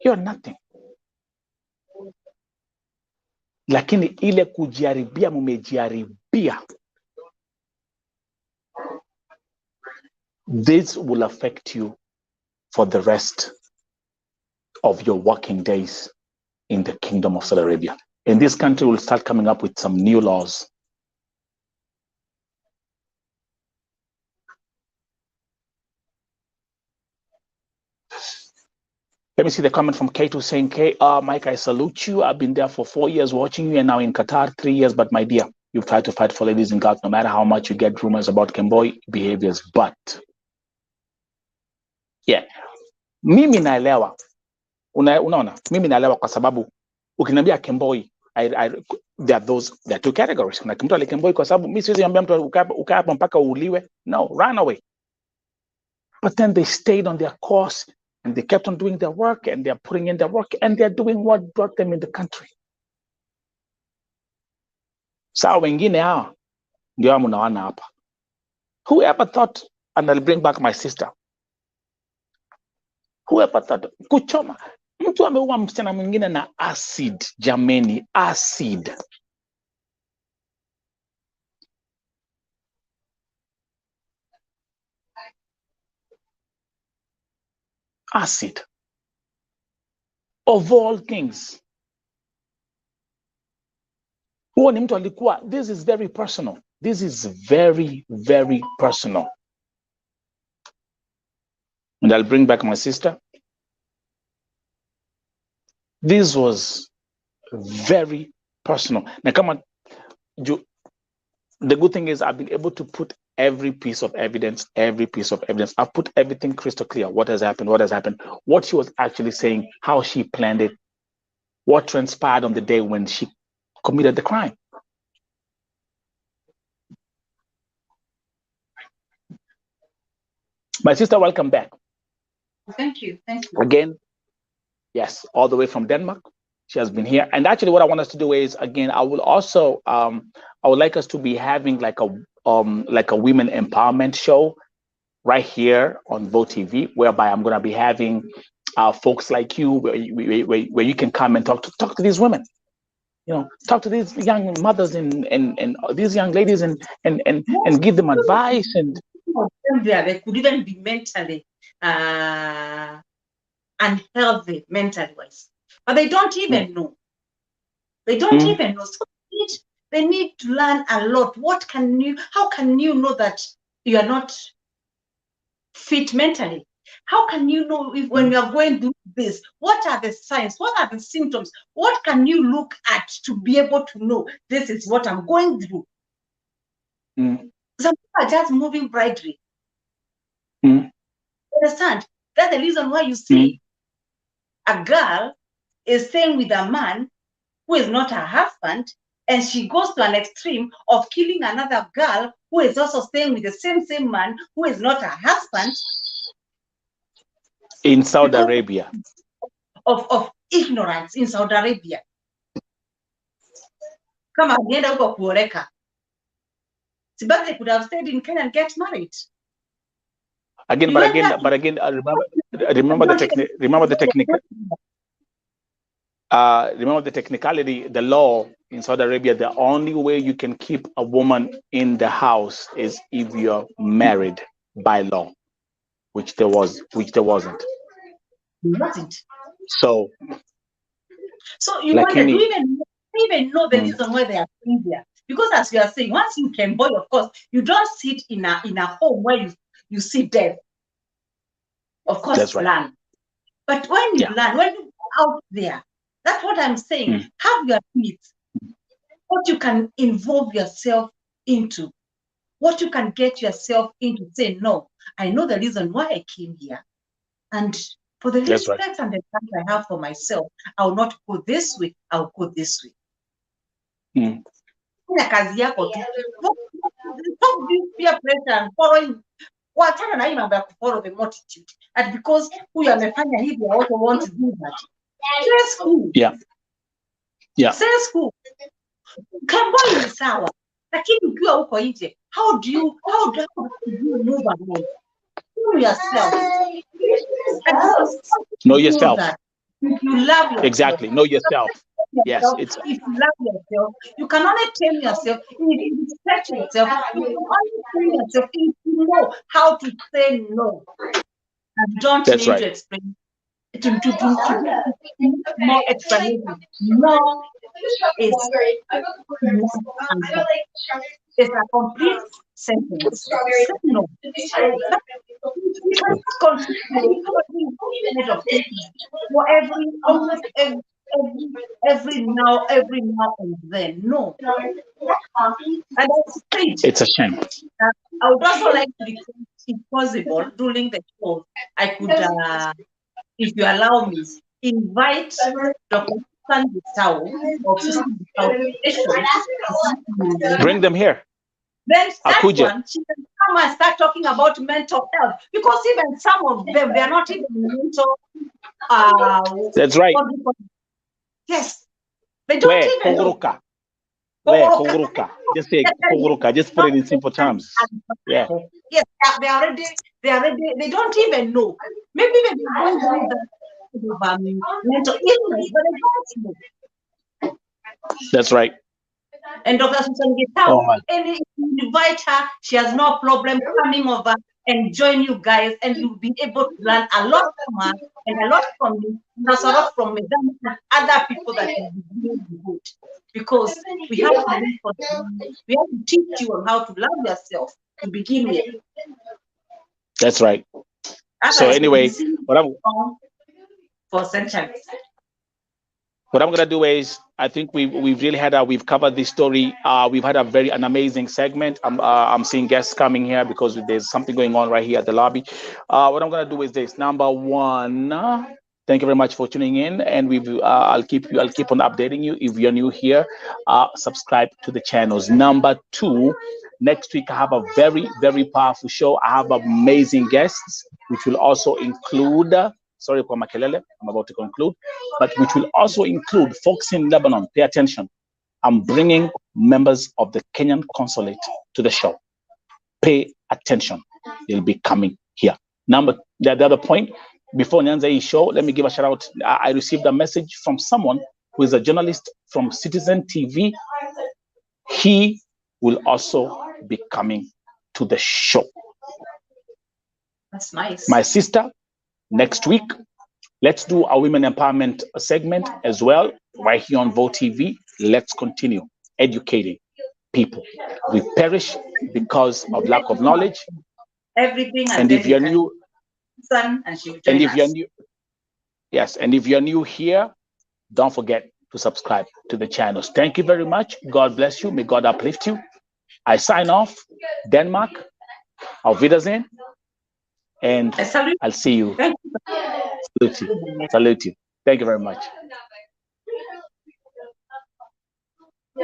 S3: You're nothing. Lakini ile kujiharibia mumejiharibia. This will affect you for the rest of your working days in the Kingdom of Saudi Arabia. And this country will start coming up with some new laws. Let me see the comment from K2 saying, Mike, I salute you. I've been there for 4 years watching you, and now in Qatar 3 years. But my dear, you've tried to fight for ladies in God, no matter how much you get rumors about Kemboy behaviors. But yeah, mimi naelewa. Unaona, mimi naelewa kwa sababu ukiniambia Kemboy, there are two categories. Kuna mtu ali Kemboy kwa sababu mimi siwezi ambia mtu ukaa hapo mpaka uuliwe. No, run away. But then they stayed on their course and they kept on doing their work, and they're putting in their work, and they're doing what brought them in the country. Sawa wengine hawa ndio mnaona hapa. Whoever thought, and I'll bring back my sister. Whoever thought, kuchoma. Mtu ameua msichana mwingine na acid, jameni, acid. Acid. Of all things. Huo ni mtu alikuwa, this is very personal. This is very, very personal. And I'll bring back my sister. This was very personal. Now, come on. The good thing is I've been able to put every piece of evidence. I've put everything crystal clear. What has happened? What she was actually saying, how she planned it, what transpired on the day when she committed the crime. My sister, welcome back.
S2: Thank you.
S3: Again, yes, all the way from Denmark. She has been here. And actually what I want us to do is, again, I will also, I would like us to be having like a women empowerment show right here on Vote TV, whereby I'm going to be having folks like you, where you can come and talk to these women. Talk to these young mothers and these young ladies and give them advice. And
S2: they could even be mentally unhealthy, mentally wise, but they don't even know. They don't even know. So they need to learn a lot. How can you know that you are not fit mentally? How can you know if when you are going through this, what are the signs? What are the symptoms? What can you look at to be able to know this is what I'm going through? Some people are just moving brightly. Understand? That's the reason why you see a girl is staying with a man who is not her husband, and she goes to an extreme of killing another girl who is also staying with the same man who is not her husband.
S3: In Saudi Arabia.
S2: Of ignorance in Saudi Arabia. Kama alienda huko kuoreka. Sibaki they could have stayed in Kenya and get married.
S3: Again, remember the technique. remember the technicality, the law in Saudi Arabia, the only way you can keep a woman in the house is if you're married by law, which there wasn't.
S2: It wasn't.
S3: So
S2: you
S3: like
S2: wonder, do you even know the reason why they are in there? Because as you are saying, once you can boy, of course, you don't sit in a home where you see death. Of course,
S3: that's right.
S2: Learn. But when you learn, when you go out there, that's what I'm saying. Have your limits. What you can involve yourself into, what you can get yourself into. Say, no, I know the reason why I came here. And for the respect and the time I have for myself, I will not go this way, I'll go this way. Kazi yako tu. Stop this peer pressure and following. Wachana na hii mambo ya kufollow the multitude. And because huyu amefanya hivi, I also want to do that. Say school. Say school. Kamboi ni sawa. Lakini ukiwa huko nje, how do you move along? Know yourself.
S3: Know yourself.
S2: If you love yourself.
S3: Exactly. Know yourself. Yes,
S2: if you love yourself, you can only tame yourself. If you respect yourself, you can only tame yourself if you know how to say no. And don't need to explain to more explanation. No is it's a complete sentence. Say no. For every now and then. No. And
S3: it's a shame.
S2: I would also like to request, if possible, during the show, I could, if you allow me, invite Dr.
S3: Bring them here.
S2: Then that one, she can come and start talking about mental health, because even some of them, they are not even mental.
S3: That's right.
S2: Yes, they don't even know.
S3: Just say Koguruka. Just put it in simple terms. Yeah.
S2: Yes, they already. They don't even know. Maybe they don't know that mental illness, but they don't know.
S3: That's right.
S2: And Dr. Susan Gitao, and invite her. She has no problem coming over and join you guys, and you'll be able to learn a lot from her and a lot from me, and a lot from Madam and other people that will be doing good. Because we have to learn for them. We have to teach you on how to love yourself to begin with.
S3: That's right. So anyway,
S2: for centuries.
S3: What I'm gonna do is, I think we've really had we've covered this story. We've had an amazing segment. I'm seeing guests coming here because there's something going on right here at the lobby. What I'm gonna do is this. Number one, thank you very much for tuning in, and I'll keep on updating you. If you're new here, subscribe to the channels. Number two, next week I have a very, very powerful show. I have amazing guests, which will also include. Sorry for Makelele, I'm about to conclude, but which will also include folks in Lebanon. Pay attention. I'm bringing members of the Kenyan consulate to the show. Pay attention. They'll be coming here. The other point, before Nyanzai's show, let me give a shout out. I received a message from someone who is a journalist from Citizen TV. He will also be coming to the show.
S2: That's nice.
S3: My sister, next week, let's do a women empowerment segment as well, right here on Vote TV. Let's continue educating people. We perish because of lack of knowledge.
S2: Everything.
S3: And if you're new, and if you're new here, don't forget to subscribe to the channels. Thank you very much. God bless you. May God uplift you. I sign off. Denmark. Auf Wiedersehen. And I'll see you. Salute you. Salute you. Thank you very much.